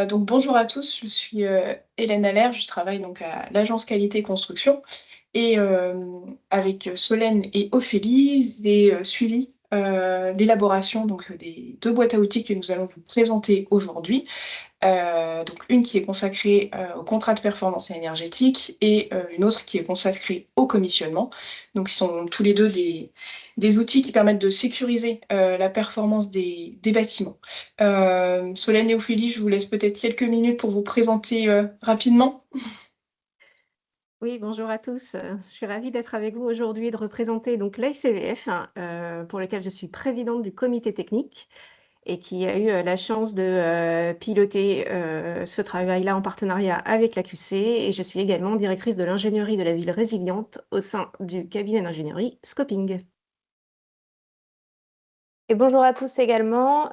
Donc bonjour à tous, je suis, Hélène Allaire, je travaille donc à l'agence qualité construction et avec Solène et Ophélie, j'ai, suivi, l'élaboration donc, des 2 boîtes à outils que nous allons vous présenter aujourd'hui. Donc une qui est consacrée, au contrat de performance énergétique et une autre qui est consacrée au commissionnement. Donc ils sont tous les 2 des outils qui permettent de sécuriser, la performance des bâtiments. Solène et Ophélie, je vous laisse peut-être quelques minutes pour vous présenter, rapidement. Oui, bonjour à tous. Je suis ravie d'être avec vous aujourd'hui et de représenter donc l'AICVF, hein, pour lequel je suis présidente du comité technique et qui a eu la chance de piloter ce travail-là en partenariat avec la QC. Et je suis également directrice de l'ingénierie de la ville résiliente au sein du cabinet d'ingénierie Scoping. Et bonjour à tous également.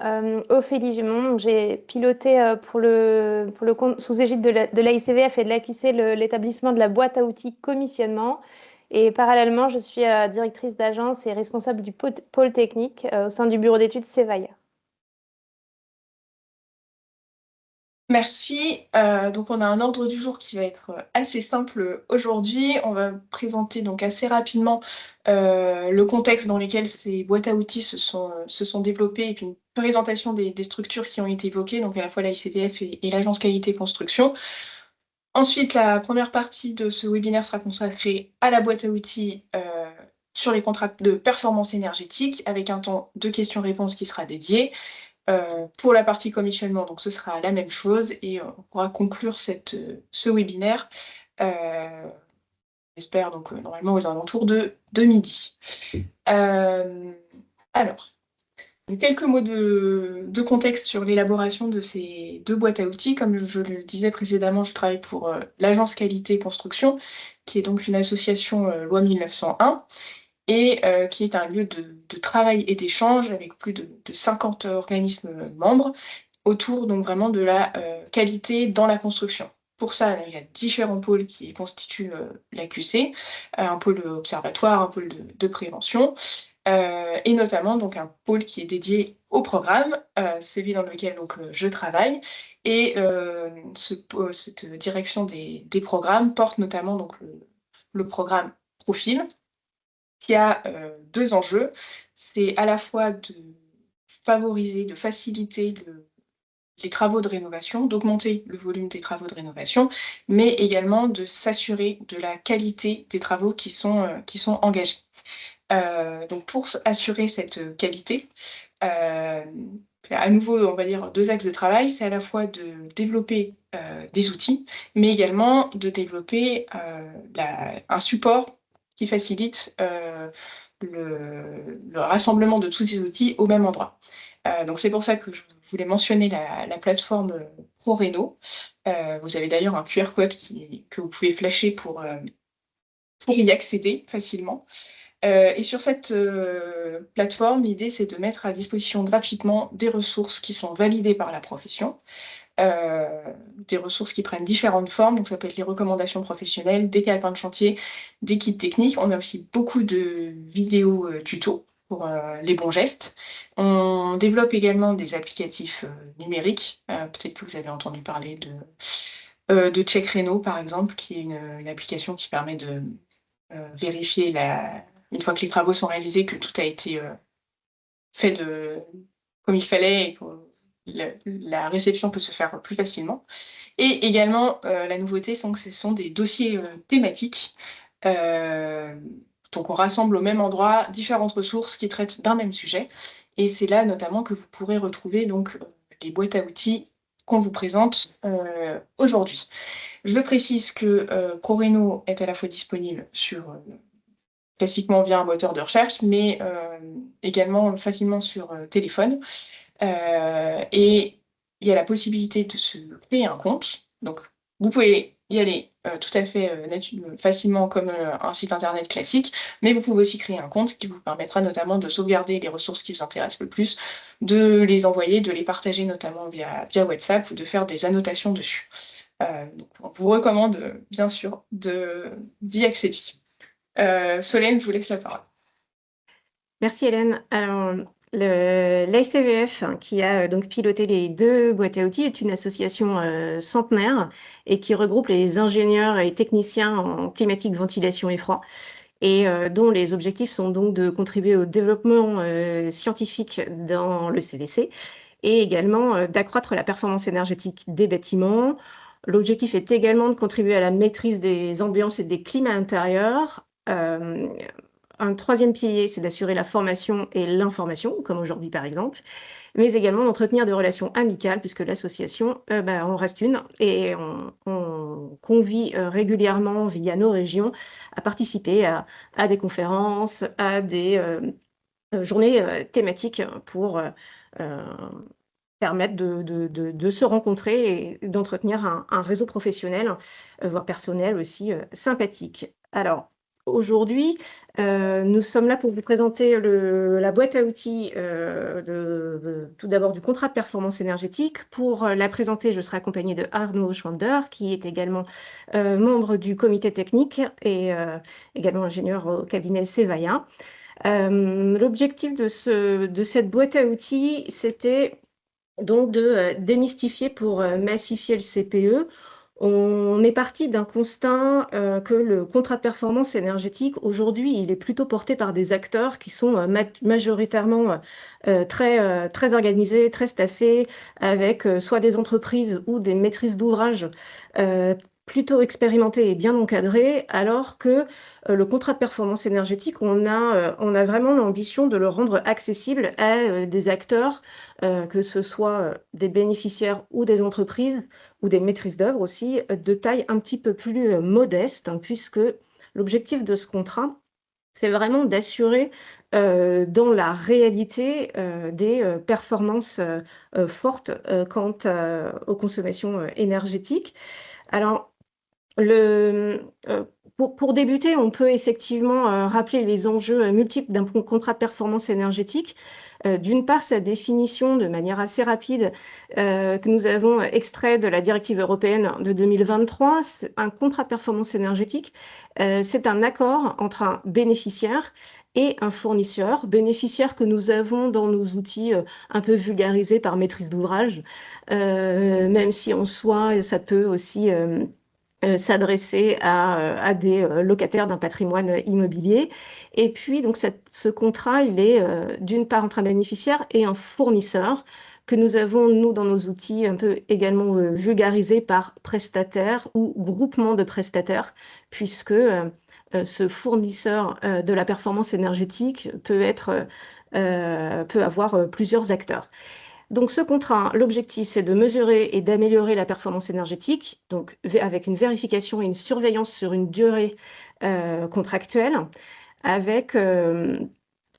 Ophélie Gimon, donc j'ai piloté pour le compte sous égide de l'AICVF et de l'AQC l'établissement de la boîte à outils commissionnement. Et parallèlement, je suis directrice d'agence et responsable du pôle technique au sein du bureau d'études Cevaya. Merci. Donc on a un ordre du jour qui va être, assez simple, aujourd'hui. On va présenter donc assez rapidement, le contexte dans lequel ces boîtes à outils se sont développées et puis une présentation des structures qui ont été évoquées, donc à la fois l'AICPF et l'agence qualité construction. Ensuite, la première partie de ce webinaire sera consacrée à la boîte à outils, sur les contrats de performance énergétique avec un temps de questions-réponses qui sera dédié. Pour la partie commissionnement, donc ce sera la même chose et on pourra conclure ce webinaire, heu, j'espère donc, normalement aux alentours de midi. Hem, alors, quelques mots de contexte sur l'élaboration de ces 2 boîtes à outils. Comme je le disais précédemment, je travaille pour, l'agence qualité construction, qui est donc une association, loi 1901 et qui est un lieu de travail et d'échange avec plus de 50 organismes, membres, autour donc vraiment de la, qualité dans la construction. Pour ça, il y a différents pôles qui constituent, la QC, un pôle observatoire, un pôle de prévention, et notamment donc un pôle qui est dédié au programme, celui dans lequel donc, je travaille et cette direction des programmes porte notamment donc le programme Profil qui a, 2 enjeux. C'est à la fois de favoriser, de faciliter les travaux de rénovation, d'augmenter le volume des travaux de rénovation, mais également de s'assurer de la qualité des travaux qui sont engagés. Donc pour assurer cette, qualité, à nouveau, on va dire 2 axes de travail. C'est à la fois de développer, des outils, mais également de développer, un support qui facilite, le rassemblement de tous ces outils au même endroit. Donc c'est pour ça que je voulais mentionner la plateforme, ProRéno. Vous avez d'ailleurs un QR code que vous pouvez flasher pour y accéder facilement. Et sur cette, plateforme, l'idée, c'est de mettre à disposition gratuitement des ressources qui sont validées par la profession, heu, des ressources qui prennent différentes formes, donc ça peut être les recommandations professionnelles, des calepins de chantier, des kits techniques. On a aussi beaucoup de vidéos, tutos pour, les bons gestes. On développe également des applicatifs, numériques, peut-être que vous avez entendu parler de Check Réno, par exemple, qui est une application qui permet de, vérifier une fois que les travaux sont réalisés, que tout a été, fait comme il fallait et que la réception peut se faire plus facilement. Et également, la nouveauté, ce sont des dossiers, thématiques. Heu, donc on rassemble au même endroit différentes ressources qui traitent d'un même sujet et c'est là notamment que vous pourrez retrouver donc, les boîtes à outils qu'on vous présente, aujourd'hui. Je précise que, ProRéno est à la fois disponible sur, classiquement via un moteur de recherche, mais également facilement sur, téléphone. Et il y a la possibilité de se créer un compte. Donc vous pouvez y aller, tout à fait, facilement comme, un site internet classique, mais vous pouvez aussi créer un compte qui vous permettra notamment de sauvegarder les ressources qui vous intéressent le plus, de les envoyer, de les partager notamment via WhatsApp ou de faire des annotations dessus. Donc on vous recommande, bien sûr d'y accéder. Solène, je vous laisse la parole. Merci Hélène. Alors, l'ACVF, qui a donc piloté les 2 boîtes à outils, est une association centenaire et qui regroupe les ingénieurs et techniciens en climatique, ventilation et froid, et dont les objectifs sont donc de contribuer au développement scientifique dans le CVC et également d'accroître la performance énergétique des bâtiments. L'objectif est également de contribuer à la maîtrise des ambiances et des climats intérieurs. Un 3e pilier, c'est d'assurer la formation et l'information, comme aujourd'hui par exemple, mais également d'entretenir des relations amicales, puisque l'association, on reste une, et on convie régulièrement via nos régions à participer à des conférences, à des journées thématiques pour permettre de se rencontrer et d'entretenir un réseau professionnel, voire personnel aussi, sympathique. Alors, aujourd'hui, nous sommes là pour vous présenter la boîte à outils tout d'abord du contrat de performance énergétique. Pour la présenter, je serai accompagnée de Arnaud Schwander, qui est également membre du comité technique et également ingénieur au cabinet Cevaya. L'objectif de cette boîte à outils, c'était donc de démystifier pour massifier le CPE. On est parti d'un constat que le contrat de performance énergétique, aujourd'hui, il est plutôt porté par des acteurs qui sont majoritairement très organisés, très staffés, avec soit des entreprises ou des maîtrises d'ouvrage plutôt expérimentées et bien encadrées, alors que le contrat de performance énergétique, on a vraiment l'ambition de le rendre accessible à des acteurs, que ce soit des bénéficiaires ou des entreprises, ou des maîtrises d'œuvre aussi, de taille un petit peu plus modeste, hein, puisque l'objectif de ce contrat, c'est vraiment d'assurer dans la réalité des performances fortes quant aux consommations énergétiques. Alors, pour débuter, on peut effectivement rappeler les enjeux multiples d'un contrat de performance énergétique. D'une part, sa définition de manière assez rapide que nous avons extrait de la directive européenne de 2023. Un contrat de performance énergétique, c'est un accord entre un bénéficiaire et un fournisseur. Bénéficiaire que nous avons dans nos outils un peu vulgarisés par maîtrise d'ouvrage, même si en soi, ça peut aussi s'adresser à des locataires d'un patrimoine immobilier. Et puis, donc, ce contrat, il est d'une part entre un bénéficiaire et un fournisseur que nous avons, nous, dans nos outils, un peu également vulgarisé par prestataire ou groupement de prestataires, puisque ce fournisseur de la performance énergétique peut avoir plusieurs acteurs. Donc ce contrat, l'objectif, c'est de mesurer et d'améliorer la performance énergétique, donc avec une vérification et une surveillance sur une durée contractuelle, avec une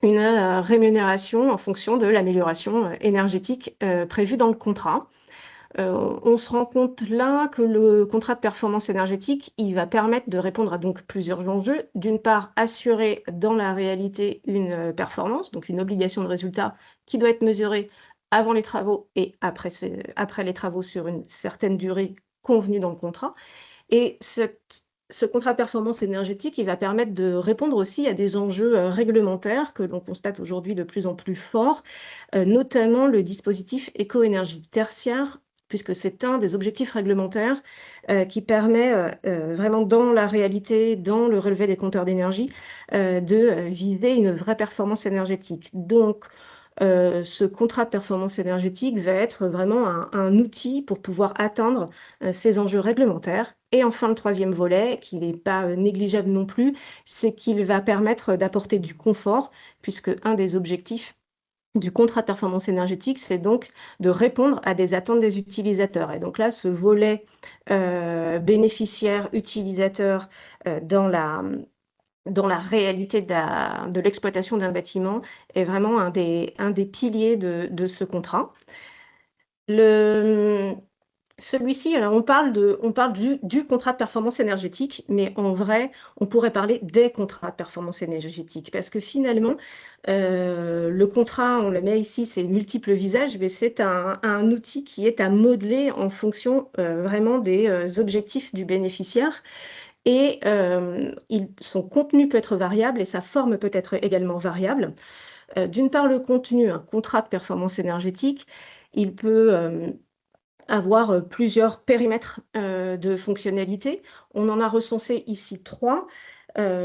rémunération en fonction de l'amélioration énergétique prévue dans le contrat. On se rend compte là que le contrat de performance énergétique, il va permettre de répondre à donc plusieurs enjeux. D'une part, assurer dans la réalité une performance, donc une obligation de résultat qui doit être mesurée avant les travaux et après les travaux sur une certaine durée convenue dans le contrat. Et ce contrat de performance énergétique, il va permettre de répondre aussi à des enjeux réglementaires que l'on constate aujourd'hui de plus en plus forts, notamment le dispositif éco-énergie tertiaire, puisque c'est un des objectifs réglementaires qui permet vraiment dans la réalité, dans le relevé des compteurs d'énergie, de viser une vraie performance énergétique. Donc, ce contrat de performance énergétique va être vraiment un outil pour pouvoir atteindre ces enjeux réglementaires. Et enfin, le 3e volet, qui n'est pas négligeable non plus, c'est qu'il va permettre d'apporter du confort, puisque un des objectifs du contrat de performance énergétique, c'est donc de répondre à des attentes des utilisateurs. Et donc là, ce volet bénéficiaire, utilisateur dans la réalité de l'exploitation d'un bâtiment est vraiment un des piliers de ce contrat. Celui-ci, alors on parle du contrat de performance énergétique, mais en vrai, on pourrait parler des contrats de performance énergétique, parce que finalement, le contrat, on le met ici, c'est multiples visages, mais c'est un outil qui est à modeler en fonction vraiment des objectifs du bénéficiaire. Et son contenu peut être variable et sa forme peut être également variable. D'une part, le contenu, un contrat de performance énergétique, il peut avoir plusieurs périmètres de fonctionnalités. On en a recensé ici 3,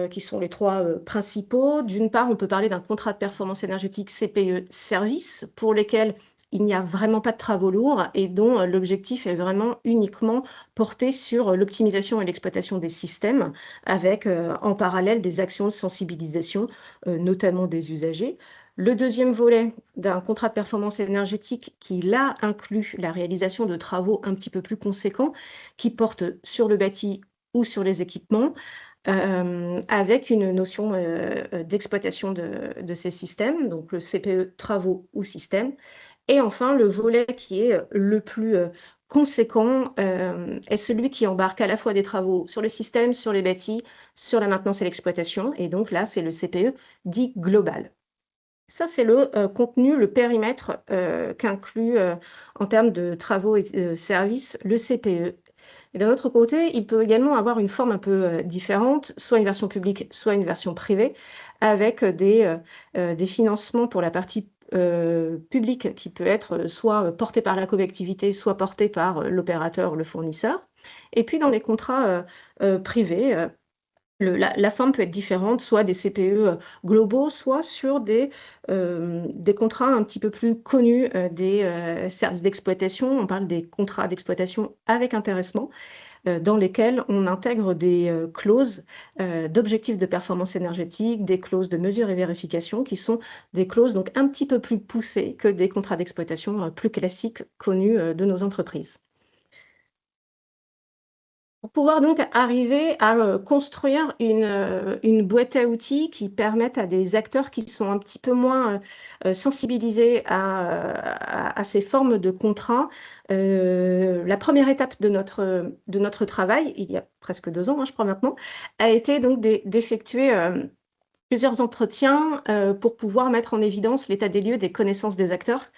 qui sont les 3 principaux. D'une part, on peut parler d'un contrat de performance énergétique CPE service, pour lesquels il n'y a vraiment pas de travaux lourds et dont l'objectif est vraiment uniquement porté sur l'optimisation et l'exploitation des systèmes, avec en parallèle des actions de sensibilisation, notamment des usagers. Le deuxième volet d'un contrat de performance énergétique qui, là, inclut la réalisation de travaux un petit peu plus conséquents qui portent sur le bâti ou sur les équipements, avec une notion d'exploitation de ces systèmes, donc le CPE travaux ou systèmes. Et enfin, le volet qui est le plus conséquent est celui qui embarque à la fois des travaux sur le système, sur les bâtis, sur la maintenance et l'exploitation. Et donc là, c'est le CPE dit global. Ça, c'est le contenu, le périmètre qu'inclut en termes de travaux et services le CPE. Et d'un autre côté, il peut également avoir une forme un peu différente, soit une version publique, soit une version privée, avec des financements pour la partie publique qui peut être soit portée par la collectivité, soit portée par l'opérateur ou le fournisseur. Et puis dans les contrats privés, la forme peut être différente, soit des CPE globaux, soit sur des contrats un petit peu plus connus des services d'exploitation. On parle des contrats d'exploitation avec intéressement, dans lesquels on intègre des clauses d'objectifs de performance énergétique, des clauses de mesure et vérification, qui sont des clauses donc un petit peu plus poussées que des contrats d'exploitation plus classiques connus de nos entreprises. Pour pouvoir donc arriver à construire une boîte à outils qui permette à des acteurs qui sont un petit peu moins sensibilisés à ces formes de contrats, la première étape de notre travail, il y a presque 2 ans, je crois maintenant, a été donc d'effectuer plusieurs entretiens pour pouvoir mettre en évidence l'état des lieux des connaissances des acteurs,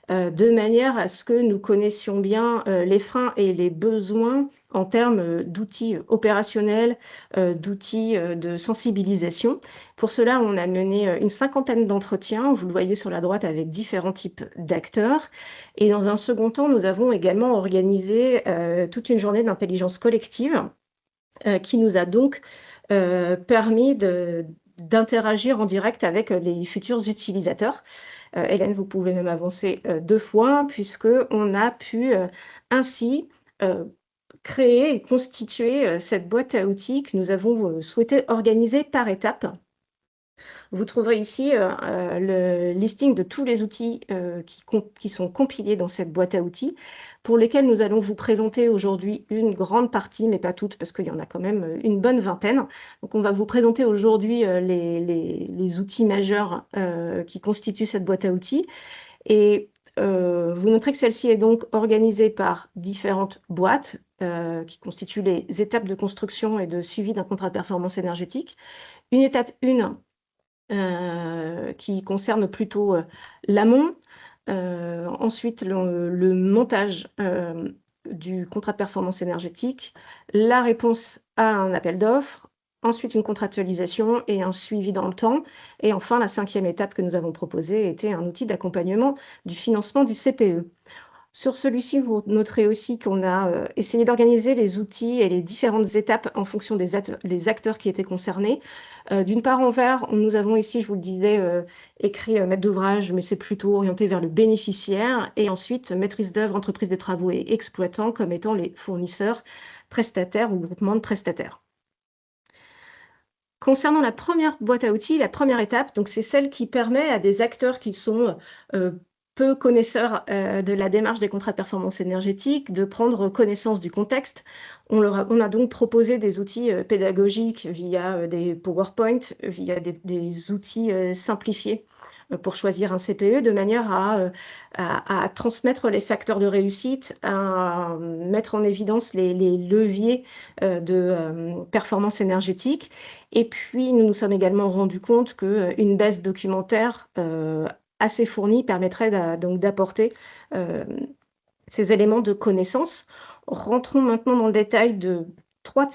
de manière à ce que nous connaissions bien les freins et les besoins en termes d'outils opérationnels, d'outils de sensibilisation. Pour cela, on a mené une 50aine d'entretiens, vous le voyez sur la droite, avec différents types d'acteurs. Et dans un second temps, nous avons également organisé toute une journée d'intelligence collective qui nous a donc permis d'interagir en direct avec les futurs utilisateurs. Hélène, vous pouvez même avancer 2 fois, puisqu'on a pu ainsi créer et constituer cette boîte à outils que nous avons souhaité organiser par étapes. Vous trouverez ici le listing de tous les outils qui sont compilés dans cette boîte à outils, pour lesquels nous allons vous présenter aujourd'hui une grande partie, mais pas toutes, parce qu'il y en a quand même une bonne vingtaine. Donc on va vous présenter aujourd'hui les outils majeurs qui constituent cette boîte à outils. Et vous noterez que celle-ci est donc organisée par différentes boîtes qui constituent les étapes de construction et de suivi d'un contrat de performance énergétique. Une étape 1 qui concerne plutôt l'amont, ensuite le montage du contrat de performance énergétique, la réponse à un appel d'offres, ensuite une contractualisation et un suivi dans le temps. Et enfin, la 5e étape que nous avons proposée était un outil d'accompagnement du financement du CPE. Sur celui-ci, vous noterez aussi qu'on a essayé d'organiser les outils et les différentes étapes en fonction des acteurs qui étaient concernés. D'une part, en vert, nous avons ici, je vous le disais, écrit maître d'ouvrage, mais c'est plutôt orienté vers le bénéficiaire. Et ensuite, maîtrise d'œuvre, entreprise des travaux et exploitants comme étant les fournisseurs, prestataires ou groupements de prestataires. Concernant la première boîte à outils, la première étape, donc c'est celle qui permet à des acteurs qui sont peu connaisseurs de la démarche des contrats de performance énergétique de prendre connaissance du contexte. On a donc proposé des outils pédagogiques via des PowerPoint, via des outils simplifiés pour choisir un CPE, de manière à transmettre les facteurs de réussite, à mettre en évidence les leviers de performance énergétique. Et puis, nous nous sommes également rendus compte qu'une base documentaire assez fournie permettrait donc d'apporter ces éléments de connaissance. Rentrons maintenant dans le détail de trois de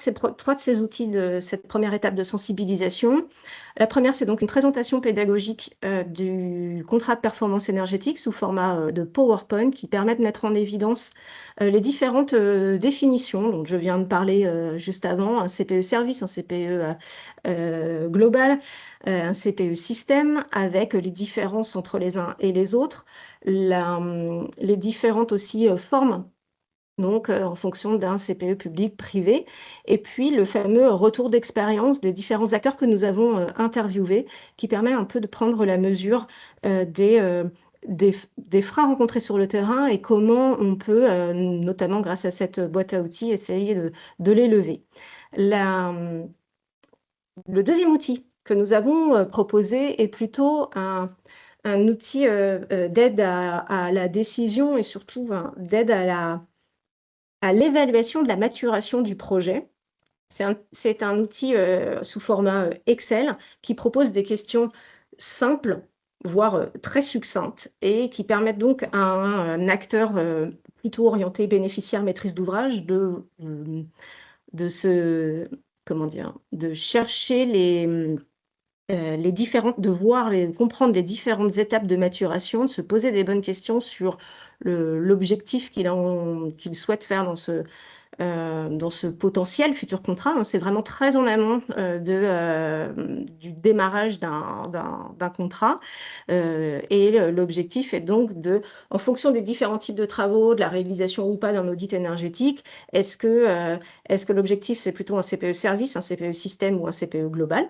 ces outils de cette première étape de sensibilisation. La première, c'est donc une présentation pédagogique du contrat de performance énergétique sous format de PowerPoint qui permet de mettre en évidence les différentes définitions dont je viens de parler juste avant, un CPE service, un CPE global, un CPE système, avec les différences entre les uns et les autres, les différentes aussi formes, donc en fonction d'un CPE public, privé, et puis le fameux retour d'expérience des différents acteurs que nous avons interviewés, qui permet un peu de prendre la mesure des freins rencontrés sur le terrain et comment on peut, notamment grâce à cette boîte à outils, essayer de les lever. Le deuxième outil que nous avons proposé est plutôt un outil d'aide à la décision et surtout d'aide à l'évaluation de la maturation du projet. C'est un outil sous format Excel qui propose des questions simples, voire très succinctes, et qui permettent donc à un acteur plutôt orienté bénéficiaire maîtrise d'ouvrage de chercher de comprendre les différentes étapes de maturation, de se poser des bonnes questions sur l'objectif qu'il souhaite faire dans ce potentiel futur contrat. C'est vraiment très en amont du démarrage d'un contrat. Et l'objectif est donc en fonction des différents types de travaux, de la réalisation ou pas d'un audit énergétique, est-ce que l'objectif c'est plutôt un CPE service, un CPE système ou un CPE global?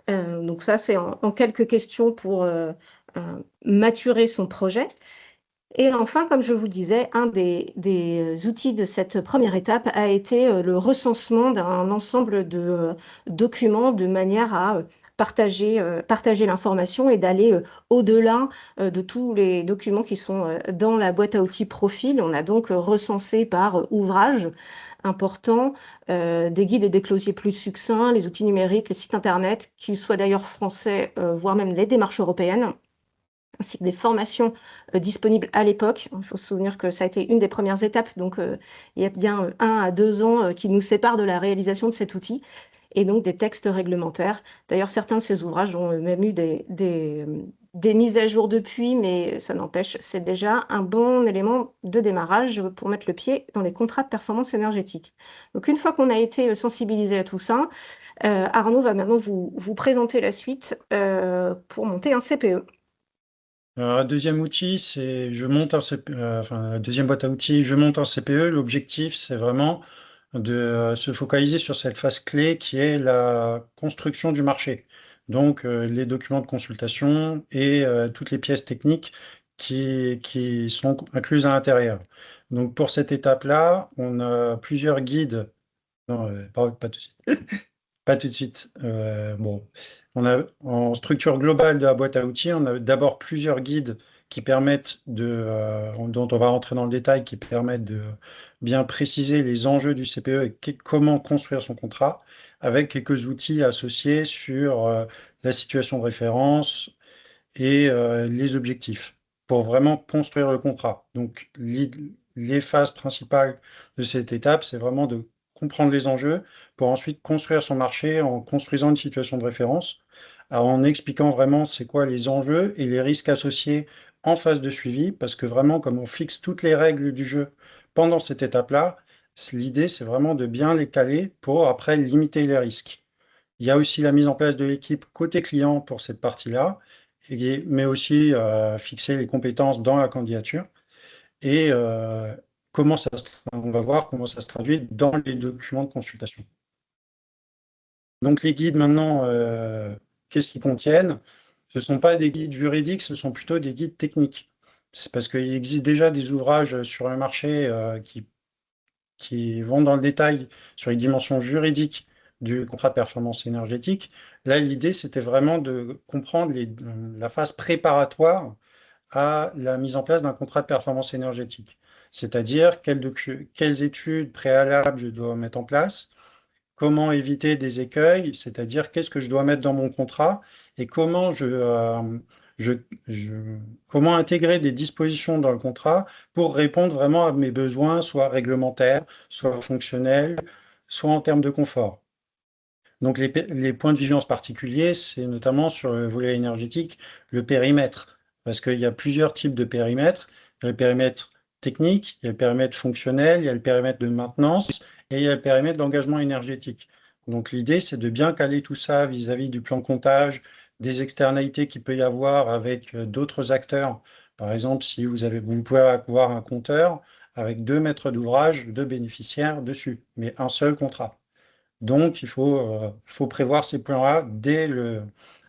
Donc ça, c'est en quelques questions pour maturer son projet. Et enfin, comme je vous le disais, un des outils de cette première étape a été le recensement d'un ensemble de documents de manière à partager l'information et d'aller au-delà de tous les documents qui sont dans la boîte à outils profil. On a donc recensé par ouvrage important des guides et des closiers plus succincts, les outils numériques, les sites internet, qu'ils soient d'ailleurs français, voire même les démarches européennes, ainsi que des formations disponibles à l'époque. Il faut se souvenir que ça a été une des premières étapes, donc il y a bien 1 à 2 ans qui nous séparent de la réalisation de cet outil, et donc des textes réglementaires. D'ailleurs, certains de ces ouvrages ont même eu des mises à jour depuis, mais ça n'empêche, c'est déjà un bon élément de démarrage pour mettre le pied dans les contrats de performance énergétique. Donc une fois qu'on a été sensibilisé à tout ça, Arnaud va maintenant vous présenter la suite pour monter un CPE. Un deuxième outil, c'est je monte un CPE, enfin, la deuxième boîte à outils, je monte un CPE. L'objectif, c'est vraiment de se focaliser sur cette phase clé qui est la construction du marché. Donc, les documents de consultation et toutes les pièces techniques qui sont incluses à l'intérieur. Donc, pour cette étape-là, on a plusieurs guides. Non, pas tout de suite. Pas tout de suite. Bon, on a en structure globale de la boîte à outils, on a d'abord plusieurs guides qui permettent dont on va rentrer dans le détail, qui permettent de bien préciser les enjeux du CPE et comment construire son contrat, avec quelques outils associés sur la situation de référence et les objectifs pour vraiment construire le contrat. Donc, les phases principales de cette étape, c'est vraiment de comprendre les enjeux pour ensuite construire son marché en construisant une situation de référence, en expliquant vraiment c'est quoi les enjeux et les risques associés en phase de suivi, parce que vraiment, comme on fixe toutes les règles du jeu pendant cette étape-là, l'idée, c'est vraiment de bien les caler pour après limiter les risques. Il y a aussi la mise en place de l'équipe côté client pour cette partie-là, mais aussi fixer les compétences dans la candidature. Et on va voir comment ça se traduit dans les documents de consultation. Donc les guides maintenant, qu'est-ce qu'ils contiennent? Ce ne sont pas des guides juridiques, ce sont plutôt des guides techniques. C'est parce qu'il existe déjà des ouvrages sur le marché qui vont dans le détail sur les dimensions juridiques du contrat de performance énergétique. Là, l'idée, c'était vraiment de comprendre la phase préparatoire à la mise en place d'un contrat de performance énergétique. C'est-à-dire quelles études préalables je dois mettre en place, comment éviter des écueils, c'est-à-dire qu'est-ce que je dois mettre dans mon contrat et je- comment intégrer des dispositions dans le contrat pour répondre vraiment à mes besoins, soit réglementaires, soit fonctionnels, soit en termes de confort. Donc les points de vigilance particuliers, c'est notamment sur le volet énergétique, le périmètre, parce qu'il y a plusieurs types de périmètres. Il y a le périmètre technique, il y a le périmètre fonctionnel, il y a le périmètre de maintenance et il y a le périmètre d'engagement énergétique. Donc l'idée, c'est de bien caler tout ça vis-à-vis du plan de comptage, des externalités qu'il peut y avoir avec d'autres acteurs. Par exemple, si vous pouvez avoir un compteur avec 2 maîtres d'ouvrage, 2 bénéficiaires dessus, mais un seul contrat. Donc, il faut prévoir ces points-là dès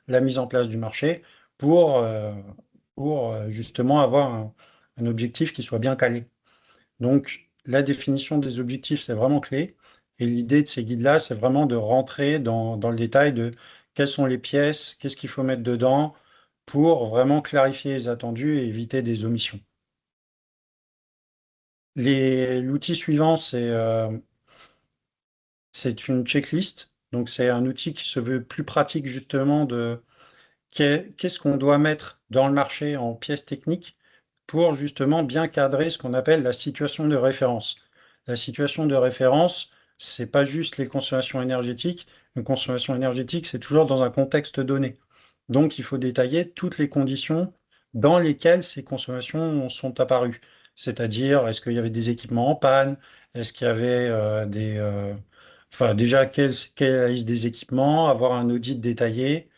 la mise en place du marché pour justement avoir un objectif qui soit bien calé. Donc, la définition des objectifs, c'est vraiment clé. Et l'idée de ces guides-là, c'est vraiment de rentrer dans le détail de quelles sont les pièces, qu'est-ce qu'il faut mettre dedans pour vraiment clarifier les attendus et éviter des omissions. L'outil suivant, c'est une checklist. Donc, c'est un outil qui se veut plus pratique justement de qu'est-ce qu'on doit mettre dans le marché en pièces techniques pour justement bien cadrer ce qu'on appelle la situation de référence. La situation de référence, c'est pas juste les consommations énergétiques. Une consommation énergétique, c'est toujours dans un contexte donné. Donc, il faut détailler toutes les conditions dans lesquelles ces consommations sont apparues. C'est-à-dire, est-ce qu'il y avait des équipements en panne? Est-ce qu'il y avait enfin, déjà, quelle est la liste des équipements? Avoir un audit détaillé.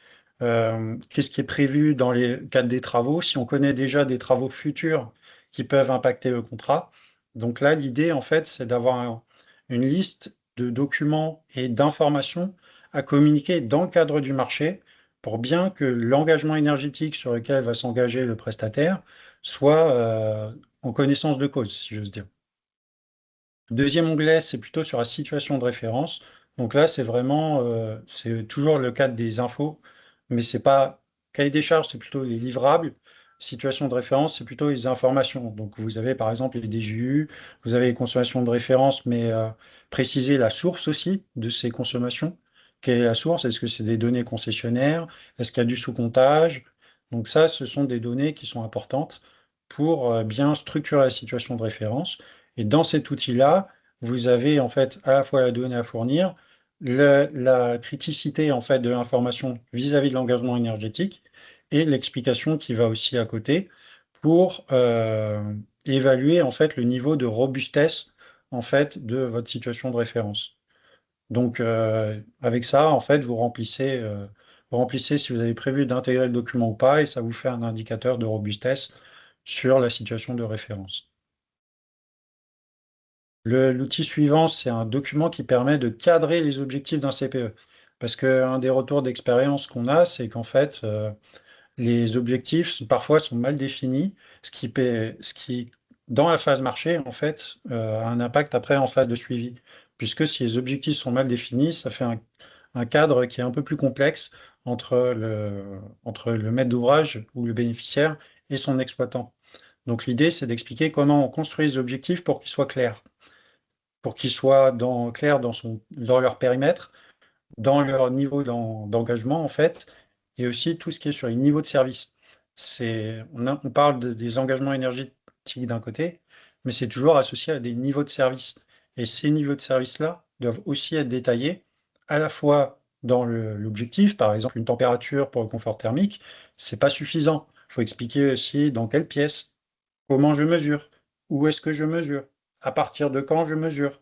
Qu'est-ce qui est prévu dans les cadres des travaux? Si on connaît déjà des travaux futurs qui peuvent impacter le contrat. Donc là, l'idée, en fait, c'est d'avoir une liste de documents et d'informations à communiquer dans le cadre du marché pour bien que l'engagement énergétique sur lequel va s'engager le prestataire soit en connaissance de cause, si j'ose dire. Le deuxième onglet, c'est plutôt sur la situation de référence. Donc là, c'est toujours le cadre des infos, mais c'est pas cahier des charges, c'est plutôt les livrables. Situation de référence, c'est plutôt les informations. Donc vous avez par exemple les DGU, vous avez les consommations de référence, mais préciser la source aussi de ces consommations. Quelle est la source? Est-ce que c'est des données concessionnaires? Est-ce qu'il y a du sous-comptage? Donc ça, ce sont des données qui sont importantes pour bien structurer la situation de référence. Et dans cet outil-là, vous avez en fait à la fois la donnée à fournir, la criticité en fait de l'information vis-à-vis de l'engagement énergétique et l'explication qui va aussi à côté pour évaluer en fait le niveau de robustesse en fait de votre situation de référence. Donc avec ça, en fait, vous remplissez si vous avez prévu d'intégrer le document ou pas, et ça vous fait un indicateur de robustesse sur la situation de référence. L'outil suivant, c'est un document qui permet de cadrer les objectifs d'un CPE. Parce qu'un des retours d'expérience qu'on a, c'est qu'en fait, les objectifs parfois sont mal définis, ce qui, dans la phase marché, en fait, a un impact après en phase de suivi. Puisque si les objectifs sont mal définis, ça fait un cadre qui est un peu plus complexe entre le maître d'ouvrage ou le bénéficiaire et son exploitant. Donc l'idée, c'est d'expliquer comment on construit les objectifs pour qu'ils soient clairs, pour qu'ils soient clairs dans leur périmètre, dans leur niveau d'engagement, en fait, et aussi tout ce qui est sur les niveaux de service. On parle des engagements énergétiques d'un côté, mais c'est toujours associé à des niveaux de service. Et ces niveaux de service-là doivent aussi être détaillés, à la fois dans l'objectif, par exemple une température pour le confort thermique, c'est pas suffisant. Il faut expliquer aussi dans quelle pièce, comment je mesure, où est-ce que je mesure, à partir de quand je mesure.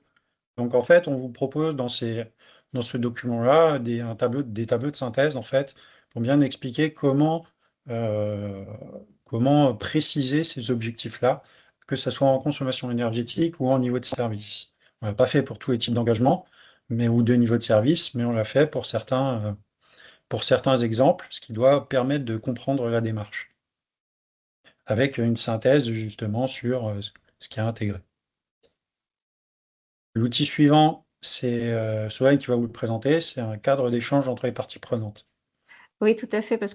Donc en fait, on vous propose dans ce document-là des tableaux de synthèse en fait pour bien expliquer euh, comment préciser ces objectifs-là, que ce soit en consommation énergétique ou en niveau de service. On l'a pas fait pour tous les types d'engagement, ou de niveau de service, mais on l'a fait pour certains exemples, ce qui doit permettre de comprendre la démarche, avec une synthèse justement sur ce qui est intégré. L'outil suivant, c'est Solène qui va vous le présenter. C'est un cadre d'échange entre les parties prenantes. Oui, tout à fait, parce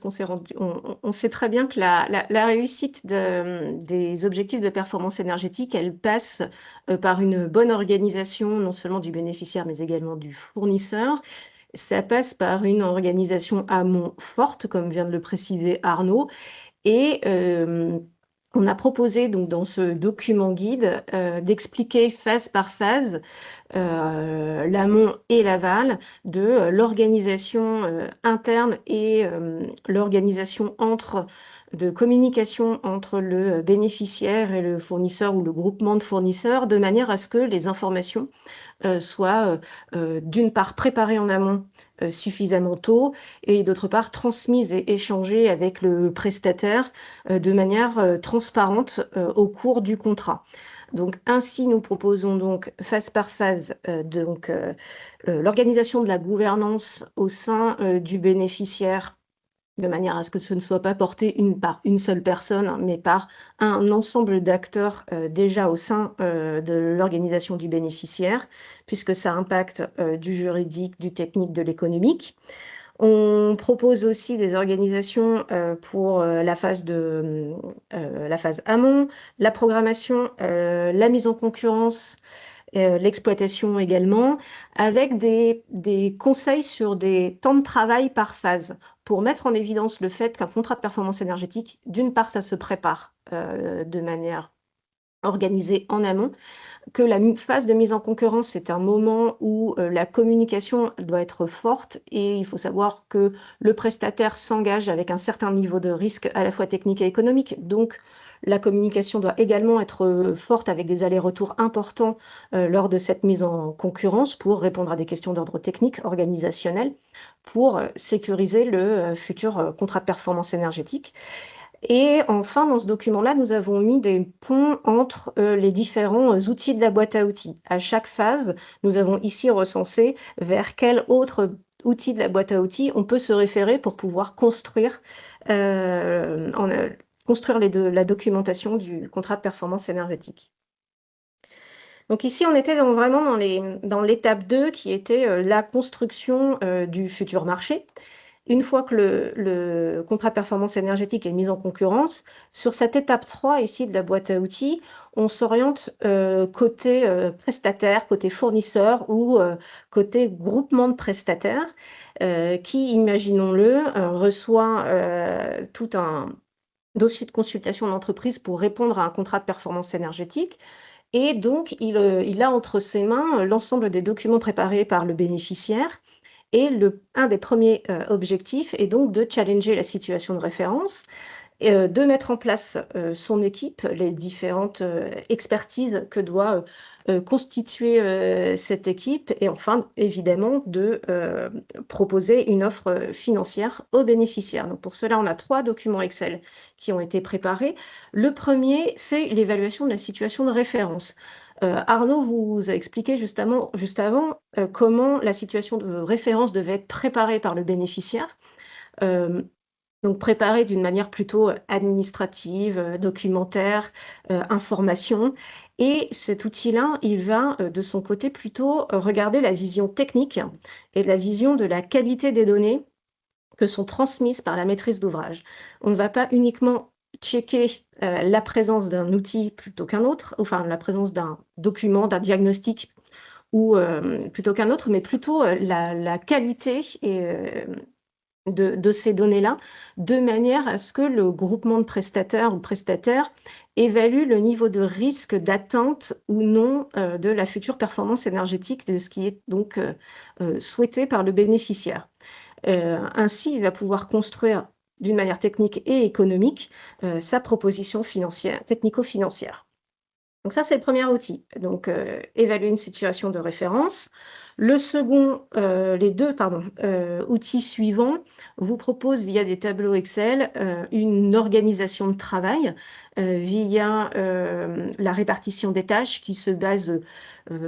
on sait très bien que la réussite des objectifs de performance énergétique, elle passe par une bonne organisation, non seulement du bénéficiaire, mais également du fournisseur. Ça passe par une organisation amont forte, comme vient de le préciser Arnaud, et on a proposé donc dans ce document guide d'expliquer phase par phase l'amont et l'aval de l'organisation interne et l'organisation de communication entre le bénéficiaire et le fournisseur ou le groupement de fournisseurs, de manière à ce que les informations soient d'une part préparées en amont suffisamment tôt et d'autre part transmises et échangées avec le prestataire de manière transparente au cours du contrat. Donc ainsi, nous proposons donc phase par phase l'organisation de la gouvernance au sein du bénéficiaire, de manière à ce que ce ne soit pas porté par une seule personne, mais par un ensemble d'acteurs déjà au sein de l'organisation du bénéficiaire, puisque ça impacte du juridique, du technique, de l'économique. On propose aussi des organisations pour la phase amont, la programmation, la mise en concurrence, l'exploitation également, avec des conseils sur des temps de travail par phase, pour mettre en évidence le fait qu'un contrat de performance énergétique, d'une part, ça se prépare de manière organisée en amont, que la phase de mise en concurrence, c'est un moment où la communication doit être forte et il faut savoir que le prestataire s'engage avec un certain niveau de risque à la fois technique et économique. Donc, la communication doit également être forte avec des allers-retours importants lors de cette mise en concurrence pour répondre à des questions d'ordre technique, organisationnel, pour sécuriser le futur contrat de performance énergétique. Et enfin, dans ce document-là, nous avons mis des ponts entre les différents outils de la boîte à outils. À chaque phase, nous avons ici recensé vers quel autre outil de la boîte à outils on peut se référer pour pouvoir construire la documentation du contrat de performance énergétique. Donc ici, on était vraiment dans l'étape 2 qui était la construction du futur marché. Une fois que le contrat de performance énergétique est mis en concurrence, sur cette étape 3 ici de la boîte à outils, on s'oriente côté prestataire, côté fournisseur ou côté groupement de prestataires qui, imaginons-le, reçoit tout un dossier de consultation d'entreprise pour répondre à un contrat de performance énergétique. Et donc, il a entre ses mains l'ensemble des documents préparés par le bénéficiaire. Et un des premiers objectifs est donc de challenger la situation de référence, de mettre en place son équipe, les différentes expertises que doit constituer cette équipe, et enfin, évidemment, de proposer une offre financière aux bénéficiaires. Donc, pour cela, on a 3 documents Excel qui ont été préparés. Le premier, c'est l'évaluation de la situation de référence. Arnaud vous a expliqué juste avant comment la situation de référence devait être préparée par le bénéficiaire. Donc préparée d'une manière plutôt administrative, documentaire, information. Et cet outil-là, il va de son côté plutôt regarder la vision technique et la vision de la qualité des données que sont transmises par la maîtrise d'ouvrage. On ne va pas uniquement checker la présence d'un outil plutôt qu'un autre, enfin la présence d'un document, d'un diagnostic ou plutôt qu'un autre, mais plutôt la qualité de ces données-là, de manière à ce que le groupement de prestataires ou prestataires évalue le niveau de risque d'atteinte ou non de la future performance énergétique, de ce qui est donc souhaité par le bénéficiaire. Ainsi, il va pouvoir construire d'une manière technique et économique sa proposition financière, technico-financière. Donc ça, c'est le premier outil. Donc, évaluer une situation de référence. Les deux outils suivants vous proposent via des tableaux Excel une organisation de travail via la répartition des tâches qui se base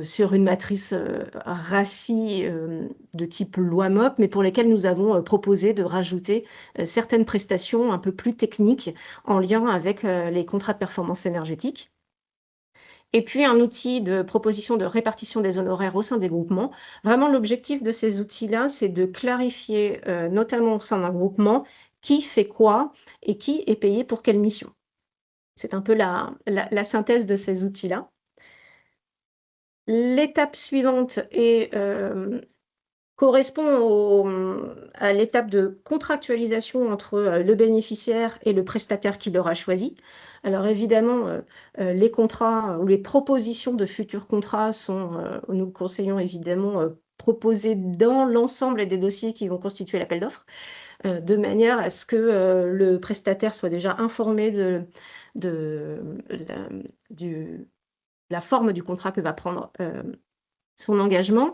sur une matrice RACI de type loi MOP, mais pour lesquelles nous avons proposé de rajouter certaines prestations un peu plus techniques en lien avec les contrats de performance énergétique. Et puis un outil de proposition de répartition des honoraires au sein des groupements. Vraiment, l'objectif de ces outils-là, c'est de clarifier, notamment au sein d'un groupement, qui fait quoi et qui est payé pour quelle mission. C'est un peu la synthèse de ces outils-là. L'étape suivante correspond à l'étape de contractualisation entre le bénéficiaire et le prestataire qui l'aura choisi. Alors évidemment, les contrats ou les propositions de futurs contrats nous conseillons évidemment proposés dans l'ensemble des dossiers qui vont constituer l'appel d'offres, de manière à ce que le prestataire soit déjà informé de la forme du contrat que va prendre son engagement.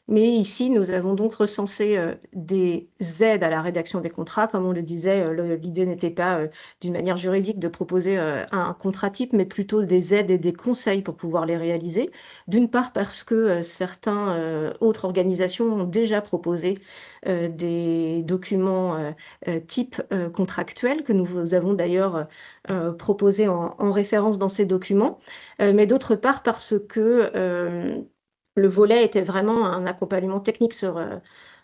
Mais ici, nous avons donc recensé des aides à la rédaction des contrats. Comme on le disait, l'idée n'était pas d'une manière juridique de proposer un contrat type, mais plutôt des aides et des conseils pour pouvoir les réaliser. D'une part parce que certaines autres organisations ont déjà proposé des documents type contractuels que nous avons d'ailleurs proposés en référence dans ces documents. Mais d'autre part parce que le volet était vraiment un accompagnement technique sur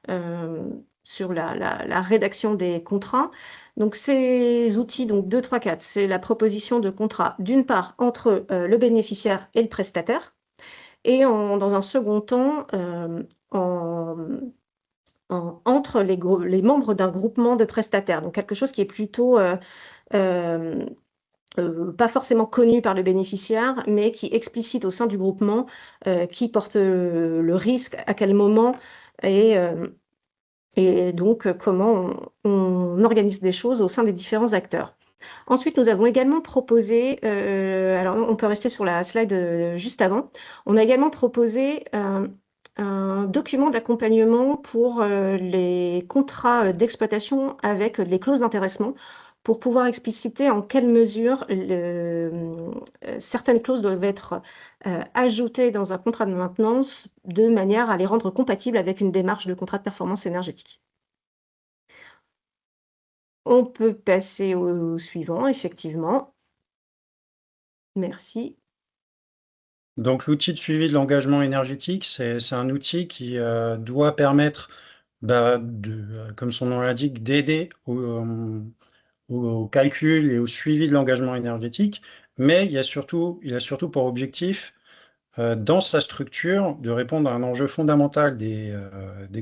la rédaction des contrats. Donc, ces outils, donc 2, 3, 4, c'est la proposition de contrat, d'une part, entre le bénéficiaire et le prestataire, et dans un second temps, entre les membres d'un groupement de prestataires. Donc, quelque chose qui est plutôt pas forcément connu par le bénéficiaire, mais qui explicite au sein du groupement qui porte le risque, à quel moment, et donc comment on organise des choses au sein des différents acteurs. Ensuite, nous avons également proposé, alors on peut rester sur la slide juste avant, on a également proposé un document d'accompagnement pour les contrats d'exploitation avec les clauses d'intéressement, pour pouvoir expliciter en quelle mesure certaines clauses doivent être ajoutées dans un contrat de maintenance de manière à les rendre compatibles avec une démarche de contrat de performance énergétique. On peut passer au suivant, effectivement. Merci. Donc l'outil de suivi de l'engagement énergétique, c'est un outil qui doit permettre, comme son nom l'indique, d'aider au calcul et au suivi de l'engagement énergétique, mais il a surtout pour objectif, dans sa structure, de répondre à un enjeu fondamental des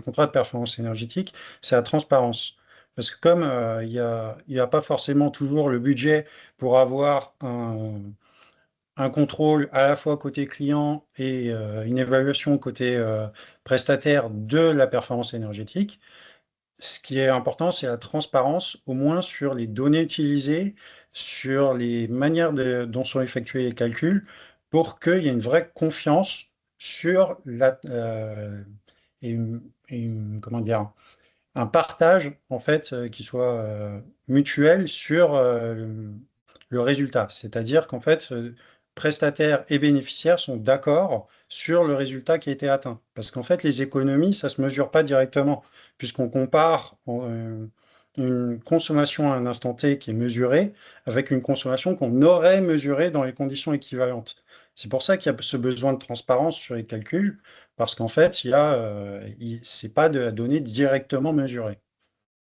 contrats de performance énergétique, c'est la transparence. Parce que comme il n'y a pas forcément toujours le budget pour avoir un contrôle à la fois côté client et une évaluation côté prestataire de la performance énergétique, ce qui est important, c'est la transparence, au moins sur les données utilisées, sur les manières dont sont effectués les calculs, pour qu'il y ait une vraie confiance sur comment dire, un partage en fait qui soit mutuel sur le résultat. C'est-à-dire qu'en fait, prestataires et bénéficiaires sont d'accord sur le résultat qui a été atteint. Parce qu'en fait, les économies, ça ne se mesure pas directement, puisqu'on compare une consommation à un instant T qui est mesurée avec une consommation qu'on aurait mesurée dans les conditions équivalentes. C'est pour ça qu'il y a ce besoin de transparence sur les calculs, parce qu'en fait, ce n'est pas de la donnée directement mesurée.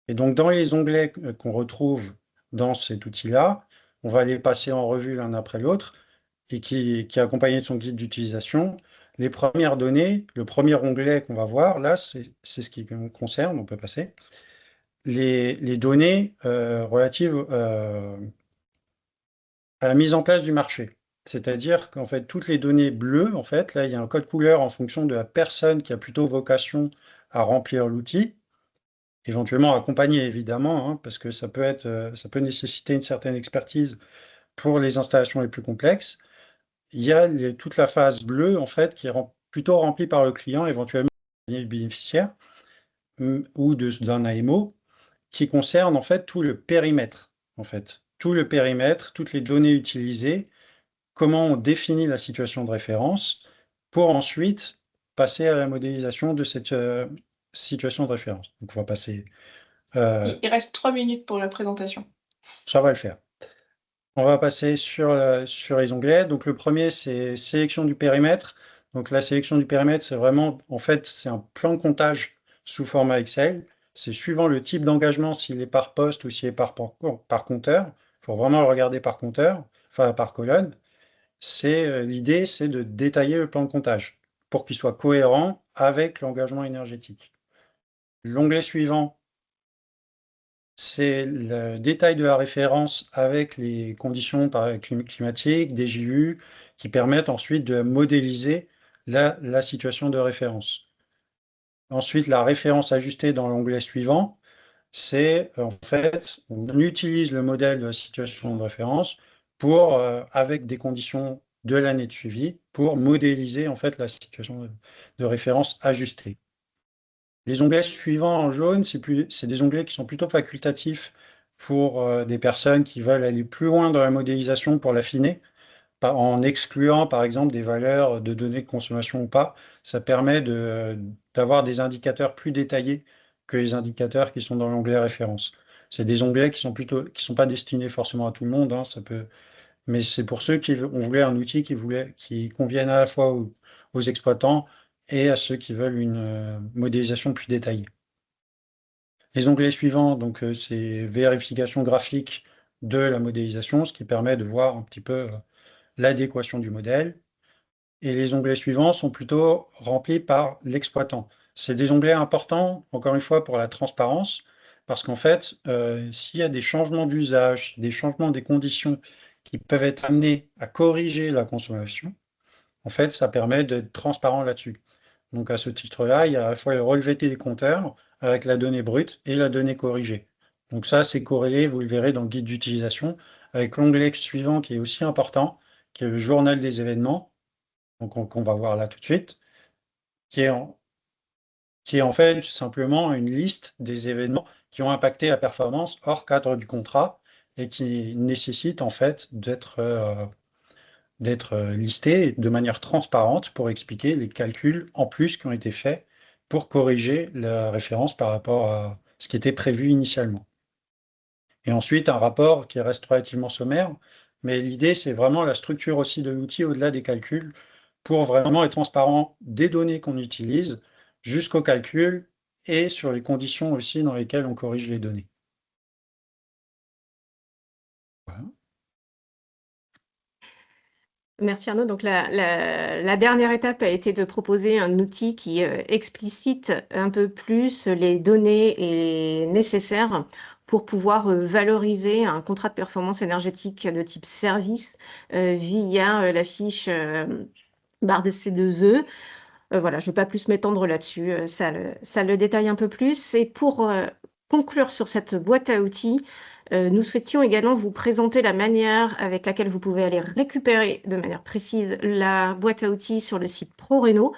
Et donc, dans les onglets qu'on retrouve dans cet outil-là, on va les passer en revue l'un après l'autre, et qui est accompagné de son guide d'utilisation. Les premières données, le premier onglet qu'on va voir, là, c'est ce qui nous concerne, on peut passer. Les données relatives à la mise en place du marché. C'est-à-dire qu'en fait, toutes les données bleues, en fait, là, il y a un code couleur en fonction de la personne qui a plutôt vocation à remplir l'outil, éventuellement accompagné, évidemment, hein, parce que ça peut nécessiter une certaine expertise pour les installations les plus complexes. Il y a toute la phase bleue, en fait, qui est plutôt remplie par le client, éventuellement le bénéficiaire, ou d'un AMO, qui concerne, en fait, tout le périmètre, en fait. Tout le périmètre, toutes les données utilisées, comment on définit la situation de référence, pour ensuite passer à la modélisation de cette situation de référence. Donc, on va passer... Il reste 3 minutes pour la présentation. Ça va le faire. On va passer sur les onglets. Donc le premier, c'est sélection du périmètre. Donc la sélection du périmètre, c'est vraiment, en fait, c'est un plan de comptage sous format Excel. C'est suivant le type d'engagement, s'il est par poste ou s'il est par compteur. Il faut vraiment le regarder par compteur, enfin par colonne. L'idée, c'est de détailler le plan de comptage pour qu'il soit cohérent avec l'engagement énergétique. L'onglet suivant, c'est le détail de la référence avec les conditions climatiques, des JU, qui permettent ensuite de modéliser la situation de référence. Ensuite, la référence ajustée dans l'onglet suivant, c'est en fait, on utilise le modèle de la situation de référence pour, avec des conditions de l'année de suivi, pour modéliser en fait la situation de référence ajustée. Les onglets suivants en jaune, c'est des onglets qui sont plutôt facultatifs pour des personnes qui veulent aller plus loin dans la modélisation pour l'affiner, en excluant par exemple des valeurs de données de consommation ou pas. Ça permet d'avoir des indicateurs plus détaillés que les indicateurs qui sont dans l'onglet référence. C'est des onglets qui sont pas destinés forcément à tout le monde, hein, mais c'est pour ceux qui voulaient un outil qui convienne à la fois aux exploitants et à ceux qui veulent une modélisation plus détaillée. Les onglets suivants, donc c'est vérification graphique de la modélisation, ce qui permet de voir un petit peu l'adéquation du modèle. Et les onglets suivants sont plutôt remplis par l'exploitant. C'est des onglets importants, encore une fois, pour la transparence, parce qu'en fait, s'il y a des changements d'usage, des changements des conditions qui peuvent être amenés à corriger la consommation, en fait, ça permet d'être transparent là-dessus. Donc à ce titre-là, il y a à la fois le relevé des compteurs avec la donnée brute et la donnée corrigée. Donc ça, c'est corrélé, vous le verrez dans le guide d'utilisation, avec l'onglet suivant qui est aussi important, qui est le journal des événements, donc qu'on va voir là tout de suite, qui est en fait simplement une liste des événements qui ont impacté la performance hors cadre du contrat et qui nécessitent en fait d'être listés de manière transparente pour expliquer les calculs en plus qui ont été faits pour corriger la référence par rapport à ce qui était prévu initialement. Et ensuite, un rapport qui reste relativement sommaire, mais l'idée, c'est vraiment la structure aussi de l'outil au-delà des calculs pour vraiment être transparent des données qu'on utilise jusqu'au calcul et sur les conditions aussi dans lesquelles on corrige les données. Voilà. Merci Arnaud. Donc la dernière étape a été de proposer un outil qui explicite un peu plus les données nécessaires pour pouvoir valoriser un contrat de performance énergétique de type service via la fiche barre de C2E. Voilà, je ne vais pas plus m'étendre là-dessus, ça le détaille un peu plus. Et pour conclure sur cette boîte à outils, nous souhaitions également vous présenter la manière avec laquelle vous pouvez aller récupérer de manière précise la boîte à outils sur le site ProRéno.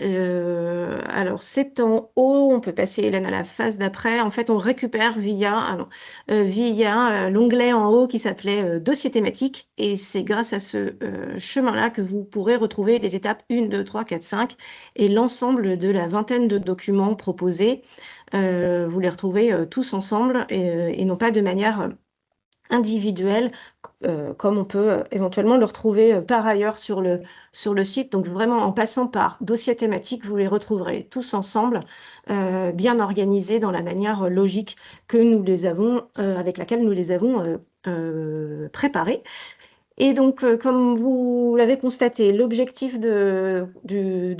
Alors, c'est en haut, on peut passer, Hélène, à la phase d'après. En fait, on récupère via l'onglet en haut qui s'appelait dossier thématique. Et c'est grâce à ce chemin-là que vous pourrez retrouver les étapes 1, 2, 3, 4, 5 et l'ensemble de la vingtaine de documents proposés. Vous les retrouvez tous ensemble et non pas de manière individuelle, comme on peut éventuellement le retrouver par ailleurs sur le site. Donc vraiment, en passant par dossier thématique, vous les retrouverez tous ensemble, bien organisés dans la manière logique que nous les avons, avec laquelle nous les avons préparés. Et donc, comme vous l'avez constaté, l'objectif de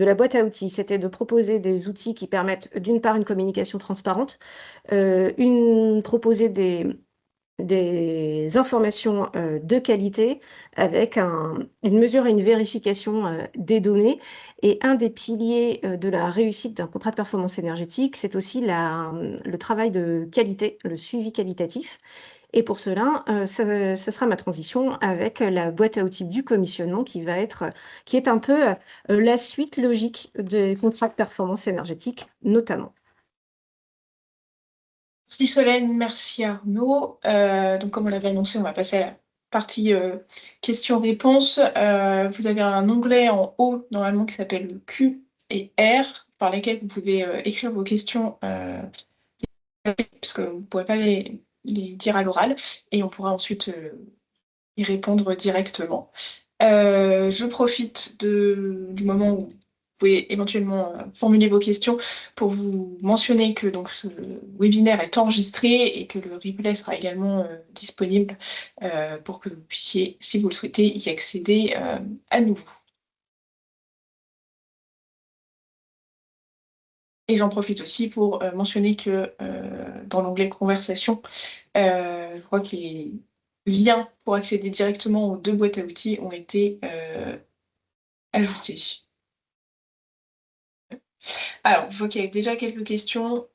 la boîte à outils, c'était de proposer des outils qui permettent d'une part une communication transparente, proposer des informations de qualité avec une mesure et une vérification des données. Et un des piliers de la réussite d'un contrat de performance énergétique, c'est aussi le travail de qualité, le suivi qualitatif. Et pour cela, ce sera ma transition avec la boîte à outils du commissionnement qui est un peu la suite logique des contrats de performance énergétique notamment. Merci Solène, merci Arnaud. Donc comme on l'avait annoncé, on va passer à la partie questions-réponses. Vous avez un onglet en haut normalement qui s'appelle Q et R par lesquels vous pouvez écrire vos questions parce que vous ne pourrez pas les dire à l'oral et on pourra ensuite y répondre directement. Je profite du moment où vous pouvez éventuellement formuler vos questions pour vous mentionner que donc, ce webinaire est enregistré et que le replay sera également disponible pour que vous puissiez, si vous le souhaitez, y accéder à nouveau. Et j'en profite aussi pour mentionner que dans l'onglet Conversation, je crois que les liens pour accéder directement aux 2 boîtes à outils ont été ajoutés. Alors, je vois qu'il y a déjà quelques questions.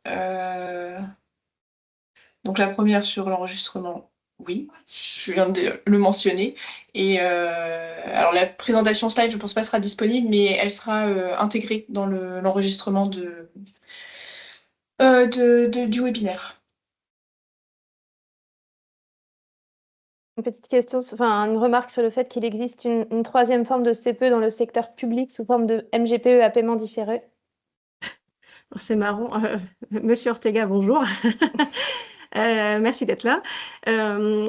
Donc la première sur l'enregistrement, oui, je viens de le mentionner. Et alors la présentation slide, je ne pense pas sera disponible, mais elle sera intégrée dans l'enregistrement du webinaire. Une petite question, enfin une remarque sur le fait qu'il existe une troisième forme de CPE dans le secteur public sous forme de MGPE à paiement différé. C'est marrant. Monsieur Ortega, bonjour. Merci d'être là.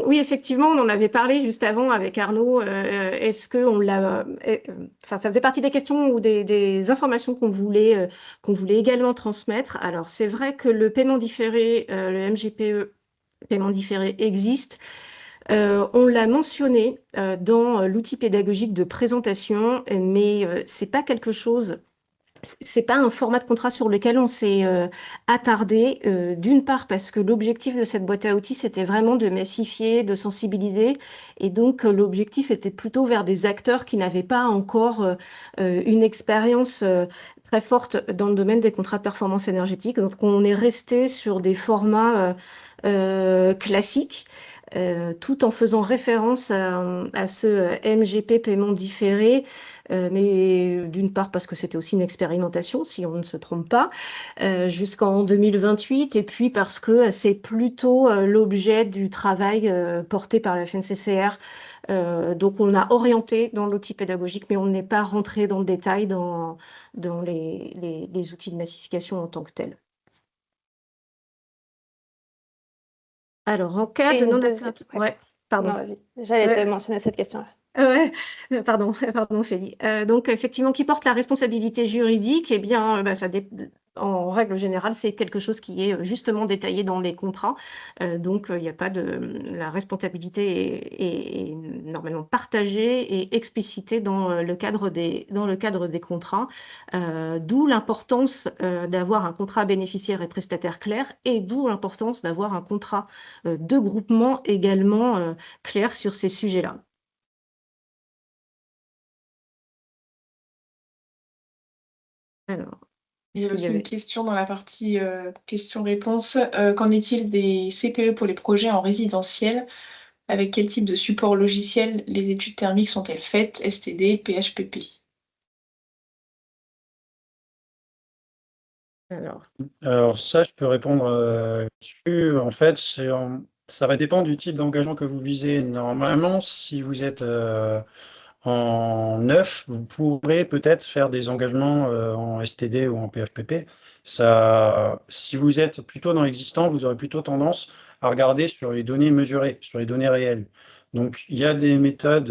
Oui, effectivement, on en avait parlé juste avant avec Arnaud. Est-ce que on l'a, enfin, ça faisait partie des questions ou des informations qu'on voulait également transmettre. Alors, c'est vrai que le paiement différé, le MGPE, paiement différé existe. On l'a mentionné dans l'outil pédagogique de présentation, mais c'est pas quelque chose. C'est pas un format de contrat sur lequel on s'est attardé, d'une part parce que l'objectif de cette boîte à outils, c'était vraiment de massifier, de sensibiliser, et donc l'objectif était plutôt vers des acteurs qui n'avaient pas encore une expérience très forte dans le domaine des contrats de performance énergétique. Donc on est resté sur des formats classiques. Tout en faisant référence à ce MGP paiement différé, mais d'une part parce que c'était aussi une expérimentation, si on ne se trompe pas, jusqu'en 2028, et puis parce que c'est plutôt l'objet du travail porté par la FNCCR. Donc on a orienté dans l'outil pédagogique, mais on n'est pas rentré dans le détail dans les outils de massification en tant que tels. Alors, en cas de non-atteinte... Ouais, pardon. Non, vas-y. J'allais te mentionner cette question-là. Ouais, pardon, Félie. Donc, effectivement, qui porte la responsabilité juridique, eh bien, en règle générale, c'est quelque chose qui est justement détaillé dans les contrats. Donc, il n'y a pas de... La responsabilité est normalement partagée et explicitée dans le cadre des contrats. D'où l'importance d'avoir un contrat bénéficiaire et prestataire clair, et d'où l'importance d'avoir un contrat de groupement également clair sur ces sujets-là. Alors, il y a aussi une question dans la partie questions-réponses. Qu'en est-il des CPE pour les projets en résidentiel? Avec quel type de support logiciel les études thermiques sont-elles faites? STD, PHPP? Alors ça, je peux répondre dessus. En fait, ça va dépendre du type d'engagement que vous visez. Normalement, si vous êtes en neuf, vous pourrez peut-être faire des engagements en STD ou en PHPP. Ça, si vous êtes plutôt dans l'existant, vous aurez plutôt tendance à regarder sur les données mesurées, sur les données réelles. Donc, il y a des méthodes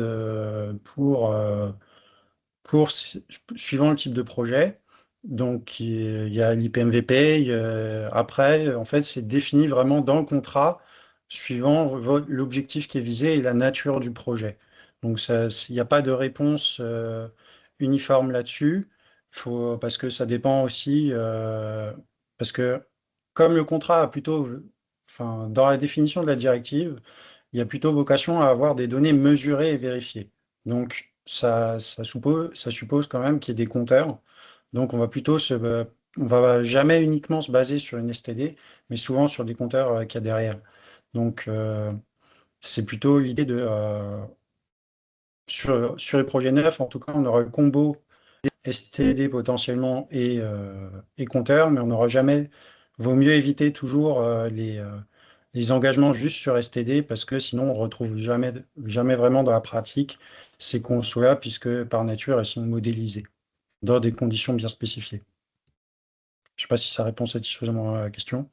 suivant le type de projet. Donc, il y a l'IPMVP. Après, en fait, c'est défini vraiment dans le contrat, suivant l'objectif qui est visé et la nature du projet. Donc, il n'y a pas de réponse uniforme là-dessus, parce que ça dépend aussi, parce que comme le contrat a plutôt, enfin, dans la définition de la directive, il y a plutôt vocation à avoir des données mesurées et vérifiées. Donc, ça suppose quand même qu'il y ait des compteurs. Donc, on va jamais uniquement se baser sur une STD, mais souvent sur des compteurs qu'il y a derrière. Donc, c'est plutôt l'idée sur les projets neufs, en tout cas, on aura le combo STD potentiellement et compteur, mais on n'aura jamais, vaut mieux éviter toujours les engagements juste sur STD parce que sinon on ne retrouve jamais vraiment dans la pratique ces consos-là puisque par nature elles sont modélisées dans des conditions bien spécifiées. Je ne sais pas si ça répond satisfaisamment à la question.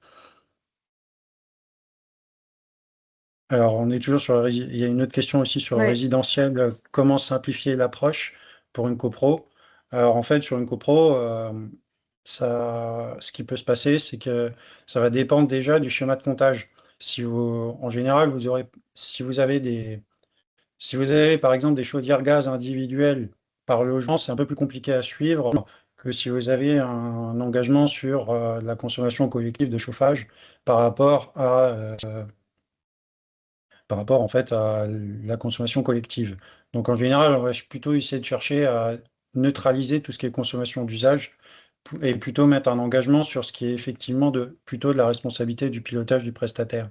Alors, on est toujours sur il y a une autre question aussi sur le Ouais. résidentiel. Comment simplifier l'approche pour une copro? Alors, en fait, sur une copro, ce qui peut se passer, c'est que ça va dépendre déjà du schéma de comptage. En général, si vous avez par exemple des chaudières gaz individuelles par logement, c'est un peu plus compliqué à suivre que si vous avez un engagement sur la consommation collective de chauffage par rapport en fait à la consommation collective. Donc en général, on va plutôt essayer de chercher à neutraliser tout ce qui est consommation d'usage et plutôt mettre un engagement sur ce qui est effectivement plutôt de la responsabilité du pilotage du prestataire.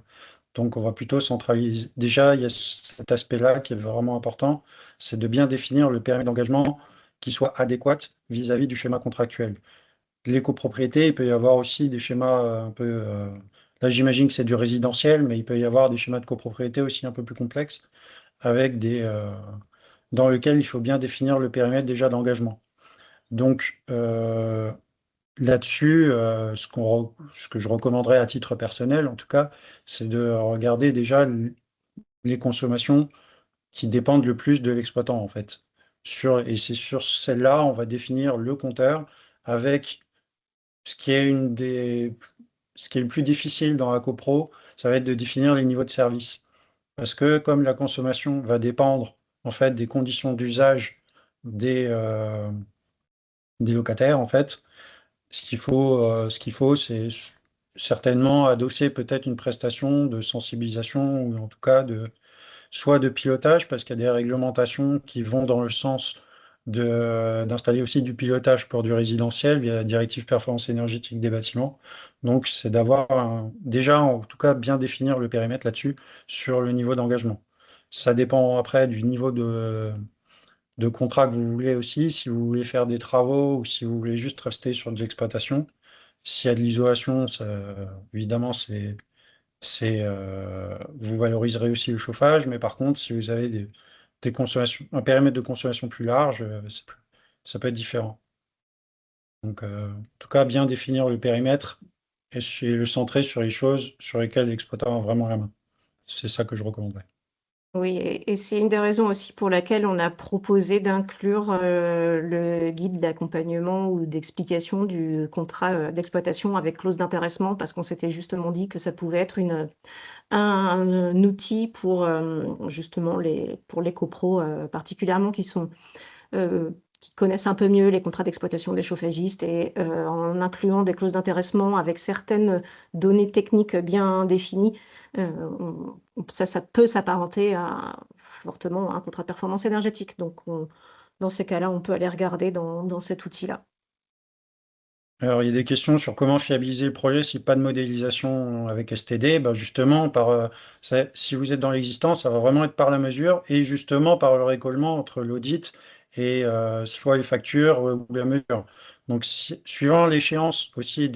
Donc on va plutôt centraliser. Déjà, il y a cet aspect-là qui est vraiment important, c'est de bien définir le périmètre d'engagement qui soit adéquat vis-à-vis du schéma contractuel. Les copropriétés, il peut y avoir aussi des schémas un peu. Là, j'imagine que c'est du résidentiel, mais il peut y avoir des schémas de copropriété aussi un peu plus complexes, avec dans lesquels il faut bien définir le périmètre déjà d'engagement. Donc là-dessus, ce que je recommanderais à titre personnel, en tout cas, c'est de regarder déjà les consommations qui dépendent le plus de l'exploitant, en fait. Et c'est sur celle-là, on va définir le compteur avec ce qui est ce qui est le plus difficile dans la copro, ça va être de définir les niveaux de service. Parce que comme la consommation va dépendre en fait des conditions d'usage des, euh, des locataires, en fait, ce qu'il faut, c'est certainement adosser peut-être une prestation de sensibilisation ou en tout cas soit de pilotage, parce qu'il y a des réglementations qui vont dans le sens d'installer aussi du pilotage pour du résidentiel via la directive performance énergétique des bâtiments. Donc, c'est d'avoir déjà, en tout cas, bien définir le périmètre là-dessus sur le niveau d'engagement. Ça dépend après du niveau de contrat que vous voulez aussi, si vous voulez faire des travaux ou si vous voulez juste rester sur de l'exploitation. S'il y a de l'isolation, évidemment, vous valoriserez aussi le chauffage, mais par contre, si vous avez des consommations, un périmètre de consommation plus large, ça peut être différent. Donc, en tout cas, bien définir le périmètre et le centrer sur les choses sur lesquelles l'exploitant a vraiment la main. C'est ça que je recommanderais. Oui, et c'est une des raisons aussi pour laquelle on a proposé d'inclure le guide d'accompagnement ou d'explication du contrat d'exploitation avec clause d'intéressement, parce qu'on s'était justement dit que ça pouvait être un outil pour justement pour les copros particulièrement qui connaissent un peu mieux les contrats d'exploitation des chauffagistes et en incluant des clauses d'intéressement avec certaines données techniques bien définies, ça peut s'apparenter fortement à un contrat de performance énergétique. Donc, dans ces cas-là, on peut aller regarder dans cet outil-là. Alors, il y a des questions sur comment fiabiliser le projet si pas de modélisation avec STD. Ben justement, si vous êtes dans l'existant, ça va vraiment être par la mesure et justement par le récollement entre l'audit et soit les factures ou la mesure. Donc, suivant l'échéance aussi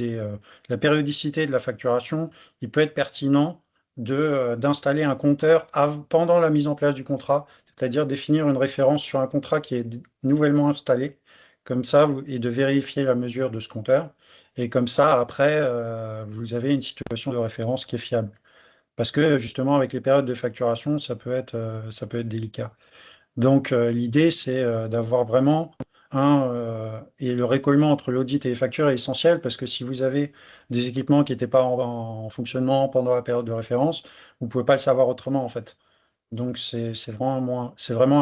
la périodicité de la facturation, il peut être pertinent d'installer un compteur pendant la mise en place du contrat, c'est-à-dire définir une référence sur un contrat qui est nouvellement installé comme ça, et de vérifier la mesure de ce compteur. Et comme ça, après, vous avez une situation de référence qui est fiable. Parce que justement, avec les périodes de facturation, ça peut être délicat. Donc, l'idée, c'est d'avoir vraiment et le récollement entre l'audit et les factures est essentiel parce que si vous avez des équipements qui n'étaient pas en fonctionnement pendant la période de référence, vous ne pouvez pas le savoir autrement, en fait. Donc, c'est vraiment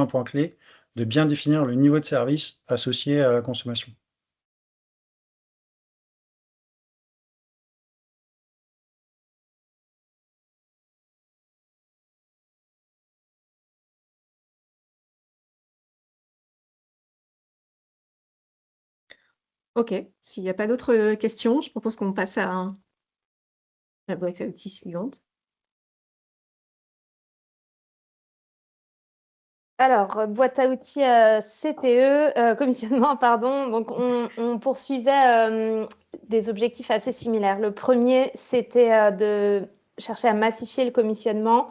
un point clé de bien définir le niveau de service associé à la consommation. OK. S'il n'y a pas d'autres questions, je propose qu'on passe à la boîte à outils suivante. Alors, boîte à outils CPE, commissionnement, pardon. Donc, on poursuivait des objectifs assez similaires. Le premier, c'était de chercher à massifier le commissionnement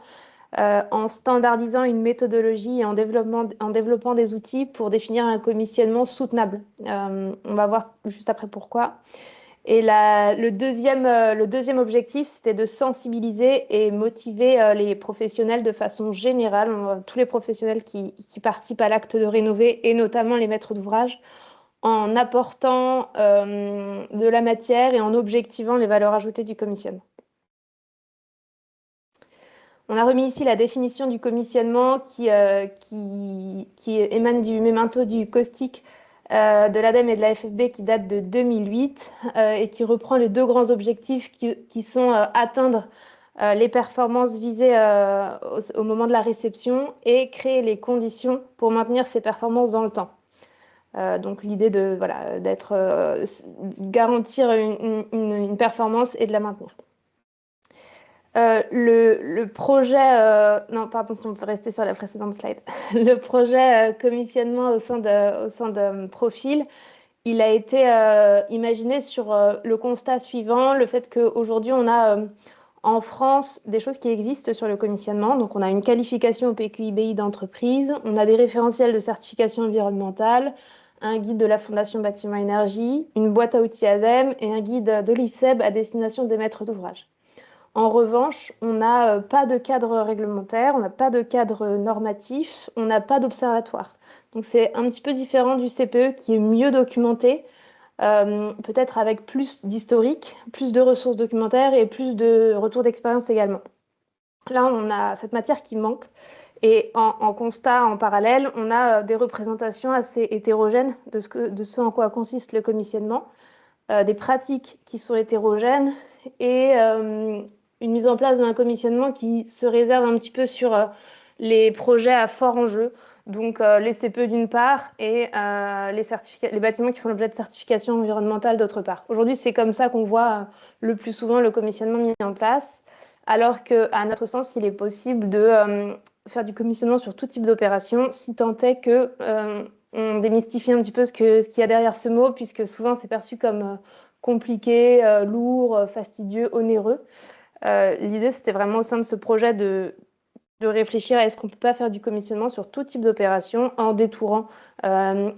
en standardisant une méthodologie et en développant des outils pour définir un commissionnement soutenable. On va voir juste après pourquoi. Et le deuxième objectif, c'était de sensibiliser et motiver les professionnels de façon générale, tous les professionnels qui participent à l'acte de rénover, et notamment les maîtres d'ouvrage, en apportant de la matière et en objectivant les valeurs ajoutées du commissionnement. On a remis ici la définition du commissionnement qui émane du mémento du caustique de l'ADEME et de la FFB qui date de 2008 et qui reprend les deux grands objectifs qui sont atteindre les performances visées au moment de la réception et créer les conditions pour maintenir ces performances dans le temps. Donc l'idée de garantir une performance et de la maintenir. Le projet, non, pardon, si on peut rester sur la précédente slide. Le projet commissionnement au sein de Profil, il a été imaginé sur le constat suivant, le fait qu'aujourd'hui, on a en France des choses qui existent sur le commissionnement. Donc, on a une qualification au PQI-BI d'entreprise, on a des référentiels de certification environnementale, un guide de la Fondation Bâtiment Énergie, une boîte à outils ADEME et un guide de l'ICEB à destination des maîtres d'ouvrage. En revanche, on n'a pas de cadre réglementaire, on n'a pas de cadre normatif, on n'a pas d'observatoire. Donc c'est un petit peu différent du CPE qui est mieux documenté, peut-être avec plus d'historique, plus de ressources documentaires et plus de retours d'expérience également. Là, on a cette matière qui manque. Et en constat, en parallèle, on a des représentations assez hétérogènes de ce en quoi consiste le commissionnement, des pratiques qui sont hétérogènes et une mise en place d'un commissionnement qui se réserve un petit peu sur les projets à fort enjeu, donc les CPE d'une part et les bâtiments qui font l'objet de certification environnementale d'autre part. Aujourd'hui, c'est comme ça qu'on voit le plus souvent le commissionnement mis en place, alors qu'à notre sens, il est possible de faire du commissionnement sur tout type d'opération, si tant est que on démystifie un petit peu ce qu'il y a derrière ce mot, puisque souvent c'est perçu comme compliqué, lourd, fastidieux, onéreux. L'idée, c'était vraiment au sein de ce projet de réfléchir à est-ce qu'on ne peut pas faire du commissionnement sur tout type d'opération en détourant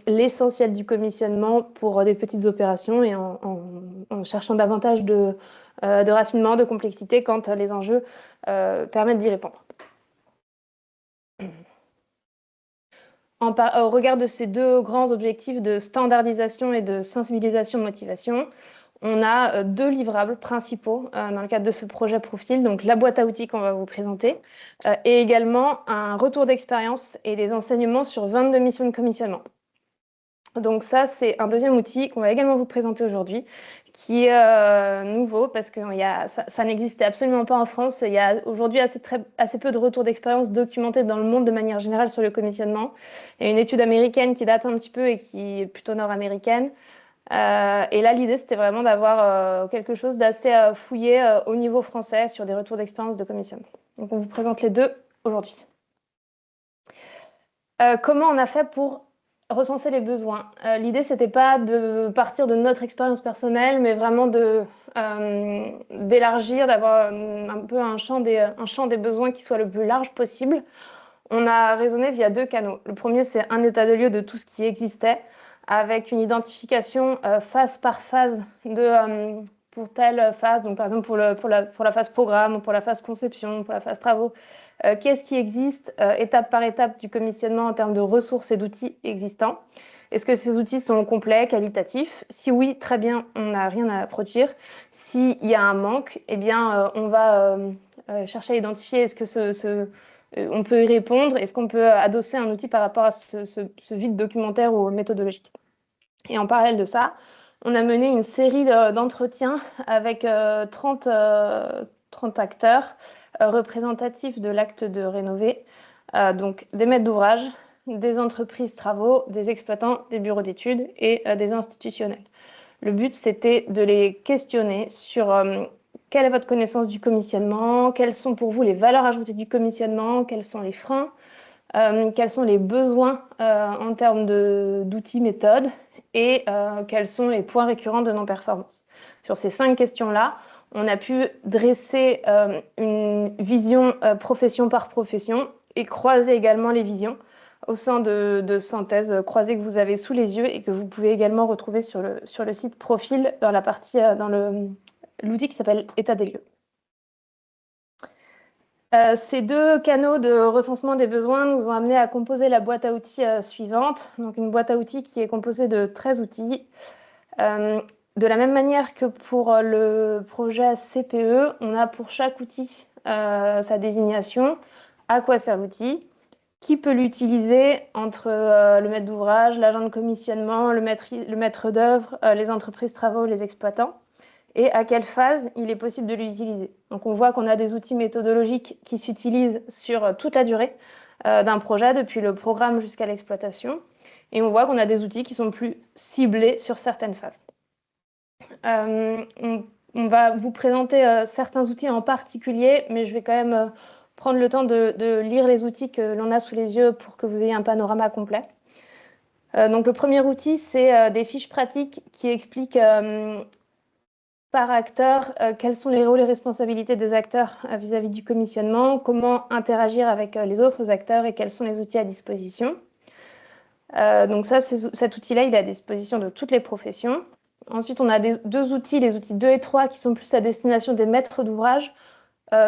l'essentiel du commissionnement pour des petites opérations et en cherchant davantage de raffinement, de complexité quand les enjeux permettent d'y répondre. Au regard de ces deux grands objectifs de standardisation et de sensibilisation de motivation, on a deux livrables principaux dans le cadre de ce projet Profil, donc la boîte à outils qu'on va vous présenter, et également un retour d'expérience et des enseignements sur 22 missions de commissionnement. Donc ça, c'est un deuxième outil qu'on va également vous présenter aujourd'hui, qui est nouveau parce que ça n'existait absolument pas en France. Il y a aujourd'hui assez peu de retours d'expérience documentés dans le monde de manière générale sur le commissionnement. Il y a une étude américaine qui date un petit peu et qui est plutôt nord-américaine. Et là, l'idée, c'était vraiment d'avoir quelque chose d'assez fouillé au niveau français sur des retours d'expérience de commissionnement. Donc, on vous présente les deux aujourd'hui. Comment on a fait pour recenser les besoins? L'idée, c'était pas de partir de notre expérience personnelle, mais vraiment d'élargir, d'avoir un peu un champ des besoins qui soit le plus large possible. On a raisonné via deux canaux. Le premier, c'est un état de lieu de tout ce qui existait, avec une identification phase par phase pour telle phase, donc par exemple pour la phase programme, ou pour la phase conception, pour la phase travaux, qu'est-ce qui existe étape par étape du commissionnement en termes de ressources et d'outils existants. Est-ce que ces outils sont complets, qualitatifs? Si oui, très bien, on n'a rien à produire. S'il y a un manque, eh bien, on va chercher à identifier est-ce que on peut y répondre, est-ce qu'on peut adosser un outil par rapport à ce vide documentaire ou méthodologique. Et en parallèle de ça, on a mené une série d'entretiens avec 30 acteurs représentatifs de l'acte de rénover, donc des maîtres d'ouvrage, des entreprises travaux, des exploitants, des bureaux d'études et des institutionnels. Le but, c'était de les questionner sur quelle est votre connaissance du commissionnement, quelles sont pour vous les valeurs ajoutées du commissionnement, quels sont les freins, quels sont les besoins en termes d'outils, méthodes, et quels sont les points récurrents de non-performance. Sur ces 5 questions-là, on a pu dresser une vision profession par profession et croiser également les visions au sein de synthèse croisée que vous avez sous les yeux et que vous pouvez également retrouver sur le site profil dans la partie, dans l'outil qui s'appelle État des lieux. Ces deux canaux de recensement des besoins nous ont amené à composer la boîte à outils suivante. Donc une boîte à outils qui est composée de 13 outils. De la même manière que pour le projet CPE, on a pour chaque outil sa désignation, à quoi sert l'outil, qui peut l'utiliser entre le maître d'ouvrage, l'agent de commissionnement, le maître d'œuvre, les entreprises travaux, les exploitants, et à quelle phase il est possible de l'utiliser. Donc on voit qu'on a des outils méthodologiques qui s'utilisent sur toute la durée d'un projet, depuis le programme jusqu'à l'exploitation, et on voit qu'on a des outils qui sont plus ciblés sur certaines phases. On va vous présenter certains outils en particulier, mais je vais quand même prendre le temps de lire les outils que l'on a sous les yeux pour que vous ayez un panorama complet. Donc le premier outil, c'est des fiches pratiques qui expliquent par acteur quels sont les rôles et responsabilités des acteurs vis-à-vis du commissionnement, comment interagir avec les autres acteurs et quels sont les outils à disposition. Donc ça, cet outil-là, il est à disposition de toutes les professions. Ensuite, on a deux outils, les outils 2 et 3, qui sont plus à destination des maîtres d'ouvrage,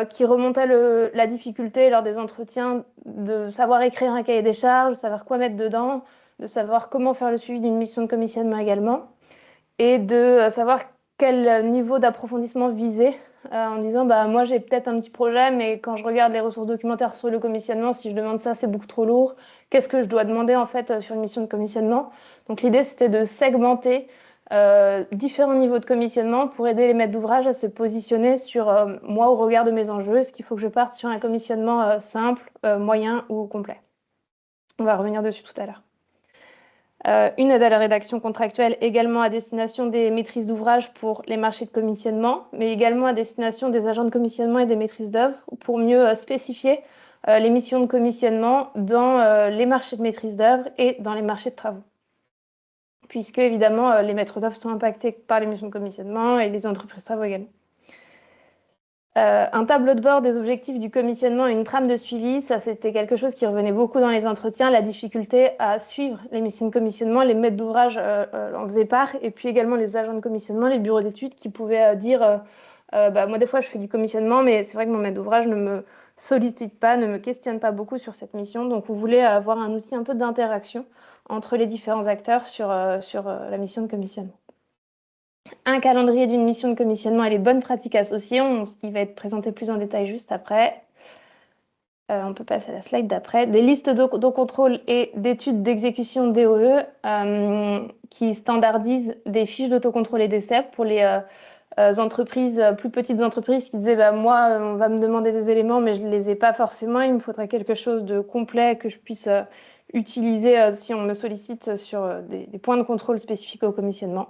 qui remontaient la difficulté lors des entretiens de savoir écrire un cahier des charges, de savoir quoi mettre dedans, de savoir comment faire le suivi d'une mission de commissionnement également, et de savoir quel niveau d'approfondissement viser, en disant moi j'ai peut-être un petit projet, mais quand je regarde les ressources documentaires sur le commissionnement, si je demande ça, c'est beaucoup trop lourd. Qu'est-ce que je dois demander en fait sur une mission de commissionnement? Donc l'idée, c'était de segmenter différents niveaux de commissionnement pour aider les maîtres d'ouvrage à se positionner sur moi au regard de mes enjeux. Est-ce qu'il faut que je parte sur un commissionnement simple, moyen ou complet? On va revenir dessus tout à l'heure. Une aide à la rédaction contractuelle également à destination des maîtrises d'ouvrage pour les marchés de commissionnement, mais également à destination des agents de commissionnement et des maîtrises d'œuvre pour mieux spécifier les missions de commissionnement dans les marchés de maîtrise d'œuvre et dans les marchés de travaux. Puisque, évidemment, les maîtres d'œuvre sont impactés par les missions de commissionnement et les entreprises de travaux également. Un tableau de bord des objectifs du commissionnement et une trame de suivi, ça c'était quelque chose qui revenait beaucoup dans les entretiens, la difficulté à suivre les missions de commissionnement, les maîtres d'ouvrage en faisaient part, et puis également les agents de commissionnement, les bureaux d'études qui pouvaient dire moi des fois je fais du commissionnement, mais c'est vrai que mon maître d'ouvrage ne me sollicite pas, ne me questionne pas beaucoup sur cette mission, donc vous voulez avoir un outil un peu d'interaction entre les différents acteurs sur la mission de commissionnement. Un calendrier d'une mission de commissionnement et les bonnes pratiques associées, il va être présenté plus en détail juste après. On peut passer à la slide d'après. Des listes de contrôle et d'études d'exécution DOE qui standardisent des fiches d'autocontrôle et d'essai pour les entreprises, plus petites entreprises qui disaient moi, on va me demander des éléments, mais je ne les ai pas forcément. Il me faudrait quelque chose de complet que je puisse utiliser si on me sollicite sur des points de contrôle spécifiques au commissionnement.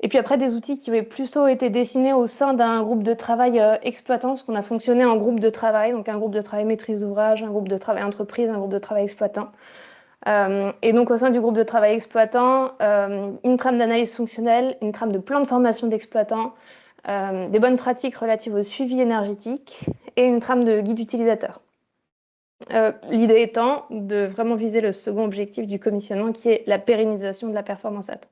Et puis après, des outils qui ont plutôt été dessinés au sein d'un groupe de travail exploitant, parce qu'on a fonctionné en groupe de travail, donc un groupe de travail maîtrise d'ouvrage, un groupe de travail entreprise, un groupe de travail exploitant. Et donc au sein du groupe de travail exploitant, une trame d'analyse fonctionnelle, une trame de plan de formation d'exploitant, des bonnes pratiques relatives au suivi énergétique et une trame de guide utilisateur. L'idée étant de vraiment viser le second objectif du commissionnement qui est la pérennisation de la performance atteinte.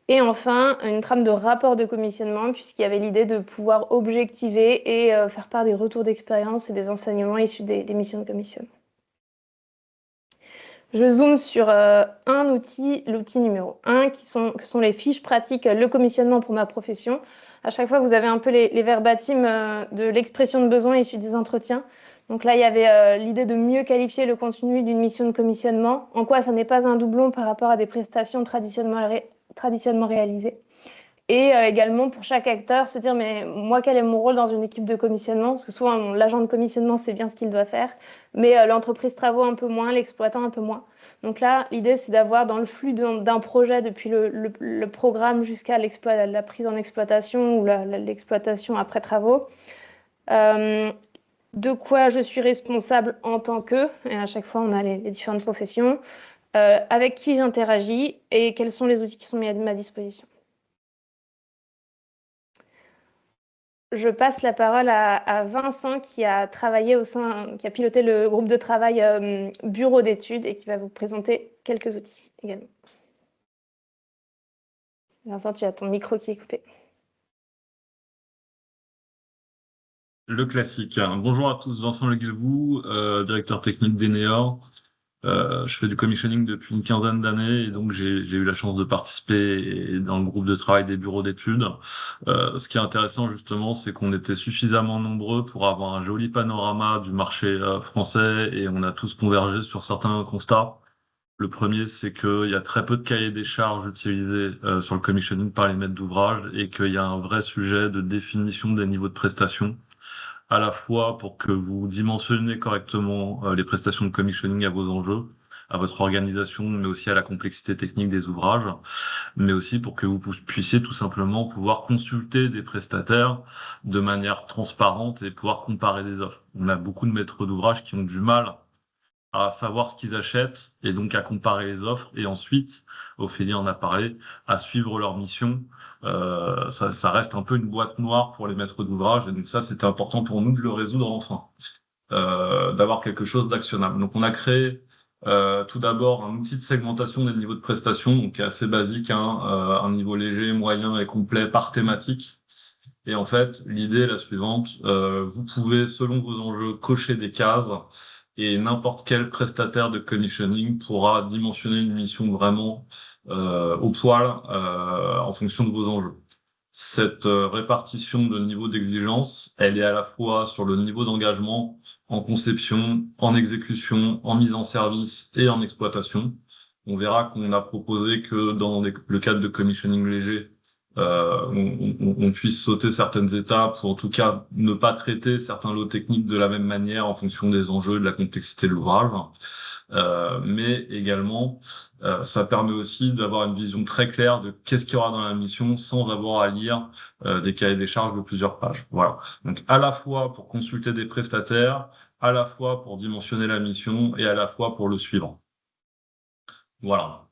Et enfin, une trame de rapport de commissionnement, puisqu'il y avait l'idée de pouvoir objectiver et faire part des retours d'expérience et des enseignements issus des missions de commissionnement. Je zoome sur un outil, l'outil numéro 1, qui sont les fiches pratiques, le commissionnement pour ma profession. À chaque fois, vous avez un peu les verbatims de l'expression de besoin issus des entretiens. Donc là, il y avait l'idée de mieux qualifier le contenu d'une mission de commissionnement, en quoi ça n'est pas un doublon par rapport à des prestations traditionnellement réalisées. Et également, pour chaque acteur, se dire, mais moi, quel est mon rôle dans une équipe de commissionnement? Parce que souvent, l'agent de commissionnement sait bien ce qu'il doit faire, mais l'entreprise travaux un peu moins, l'exploitant un peu moins. Donc là, l'idée, c'est d'avoir dans le flux d'un projet, depuis le programme jusqu'à la prise en exploitation ou l'exploitation après travaux, de quoi je suis responsable en tant que, et à chaque fois, on a les différentes professions, avec qui j'interagis et quels sont les outils qui sont mis à ma disposition. Je passe la parole à Vincent qui a piloté le groupe de travail bureau d'études et qui va vous présenter quelques outils également. Vincent, tu as ton micro qui est coupé. Le classique. Bonjour à tous, Vincent Le Guilvou, directeur technique d'Eneor. Je fais du commissioning depuis une quinzaine d'années et donc j'ai eu la chance de participer dans le groupe de travail des bureaux d'études. Ce qui est intéressant justement, c'est qu'on était suffisamment nombreux pour avoir un joli panorama du marché français et on a tous convergé sur certains constats. Le premier, c'est qu'il y a très peu de cahiers des charges utilisés sur le commissioning par les maîtres d'ouvrage et qu'il y a un vrai sujet de définition des niveaux de prestations, à la fois pour que vous dimensionnez correctement les prestations de commissioning à vos enjeux, à votre organisation, mais aussi à la complexité technique des ouvrages, mais aussi pour que vous puissiez tout simplement pouvoir consulter des prestataires de manière transparente et pouvoir comparer des offres. On a beaucoup de maîtres d'ouvrage qui ont du mal à savoir ce qu'ils achètent et donc à comparer les offres et ensuite, Ophélie en a parlé, à suivre leur mission. Ça reste un peu une boîte noire pour les maîtres d'ouvrage et donc ça, c'était important pour nous de le résoudre enfin, d'avoir quelque chose d'actionnable. Donc on a créé tout d'abord un outil de segmentation des niveaux de prestation, donc qui est assez basique, un niveau léger, moyen et complet par thématique. Et en fait, l'idée est la suivante, vous pouvez, selon vos enjeux, cocher des cases et n'importe quel prestataire de commissioning pourra dimensionner une mission vraiment au poil en fonction de vos enjeux. Cette répartition de niveau d'exigence, elle est à la fois sur le niveau d'engagement en conception, en exécution, en mise en service et en exploitation. On verra qu'on a proposé que dans le cadre de commissioning léger, on puisse sauter certaines étapes ou en tout cas ne pas traiter certains lots techniques de la même manière en fonction des enjeux, de la complexité de l'ouvrage. Mais également, ça permet aussi d'avoir une vision très claire de qu'est-ce qu'il y aura dans la mission sans avoir à lire des cahiers des charges de plusieurs pages. Voilà. Donc à la fois pour consulter des prestataires, à la fois pour dimensionner la mission et à la fois pour le suivre. Voilà.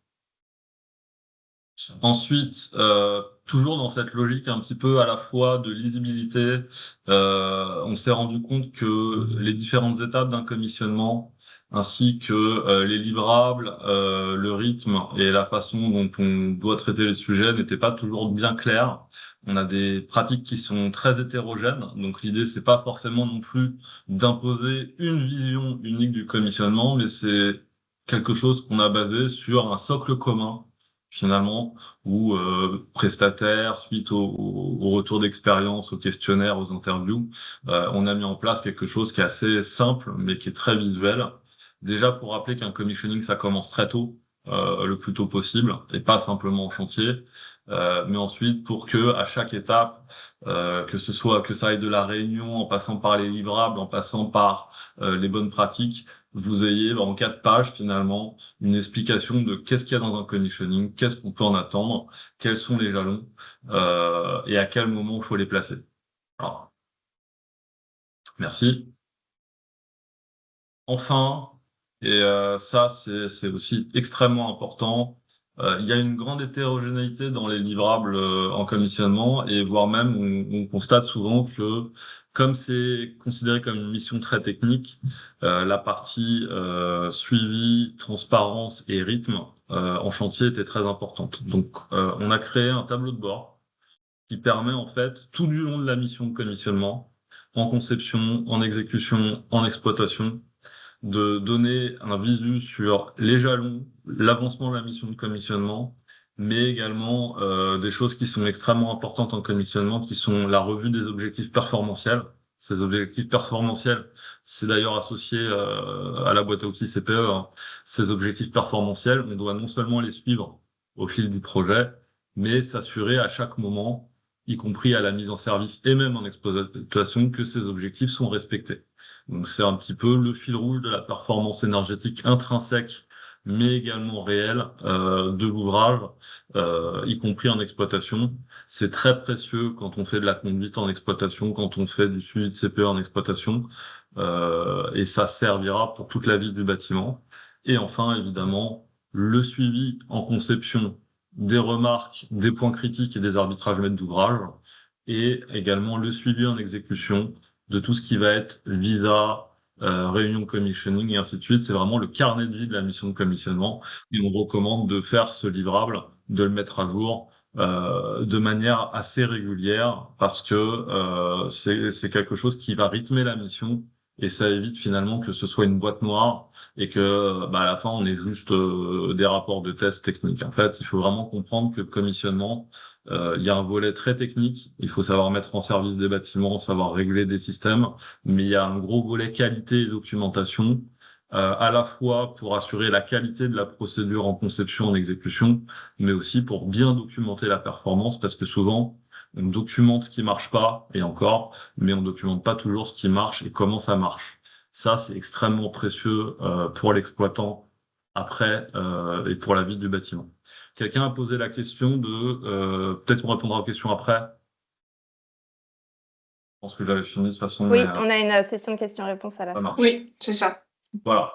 Ensuite, toujours dans cette logique un petit peu à la fois de lisibilité, on s'est rendu compte que les différentes étapes d'un commissionnement, ainsi que les livrables, le rythme et la façon dont on doit traiter les sujets n'étaient pas toujours bien clairs. On a des pratiques qui sont très hétérogènes, donc l'idée c'est pas forcément non plus d'imposer une vision unique du commissionnement, mais c'est quelque chose qu'on a basé sur un socle commun finalement, où prestataires, suite au retour d'expérience, aux questionnaires, aux interviews, on a mis en place quelque chose qui est assez simple, mais qui est très visuel. Déjà pour rappeler qu'un commissioning, ça commence très tôt, le plus tôt possible, et pas simplement en chantier, mais ensuite pour que à chaque étape, que ça aille de la réunion, en passant par les livrables, en passant par les bonnes pratiques, vous ayez en 4 pages finalement une explication de qu'est-ce qu'il y a dans un commissioning, qu'est-ce qu'on peut en attendre, quels sont les jalons et à quel moment il faut les placer. Alors, merci. Enfin, et ça c'est aussi extrêmement important, il y a une grande hétérogénéité dans les livrables en commissionnement et voire même on constate souvent que comme c'est considéré comme une mission très technique, la partie suivi, transparence et rythme en chantier était très importante. Donc, on a créé un tableau de bord qui permet en fait tout du long de la mission de commissionnement, en conception, en exécution, en exploitation, de donner un visu sur les jalons, l'avancement de la mission de commissionnement, mais également des choses qui sont extrêmement importantes en commissionnement, qui sont la revue des objectifs performantiels. Ces objectifs performantiels, c'est d'ailleurs associé à la boîte à outils CPE. Hein. Ces objectifs performantiels, on doit non seulement les suivre au fil du projet, mais s'assurer à chaque moment, y compris à la mise en service et même en exploitation, que ces objectifs sont respectés. Donc c'est un petit peu le fil rouge de la performance énergétique intrinsèque, mais également réelle de l'ouvrage, y compris en exploitation. C'est très précieux quand on fait de la conduite en exploitation, quand on fait du suivi de CPE en exploitation, et ça servira pour toute la vie du bâtiment. Et enfin, évidemment, le suivi en conception des remarques, des points critiques et des arbitrages maîtres d'ouvrage, et également le suivi en exécution de tout ce qui va être visa, réunion commissioning et ainsi de suite. C'est vraiment le carnet de vie de la mission de commissionnement et on recommande de faire ce livrable, de le mettre à jour de manière assez régulière parce que c'est quelque chose qui va rythmer la mission et ça évite finalement que ce soit une boîte noire et que à la fin on ait juste des rapports de tests techniques. En fait, il faut vraiment comprendre que le commissionnement, il y a un volet très technique, il faut savoir mettre en service des bâtiments, savoir régler des systèmes, mais il y a un gros volet qualité et documentation, à la fois pour assurer la qualité de la procédure en conception, en exécution, mais aussi pour bien documenter la performance, parce que souvent, on documente ce qui marche pas, et encore, mais on documente pas toujours ce qui marche et comment ça marche. Ça, c'est extrêmement précieux pour l'exploitant après et pour la vie du bâtiment. Quelqu'un a posé la question de... peut-être qu'on répondra aux questions après. Je pense que j'avais fini de toute façon. Oui, mais, on a une session de questions-réponses à la ça fin. marche. Oui, c'est ça. Voilà.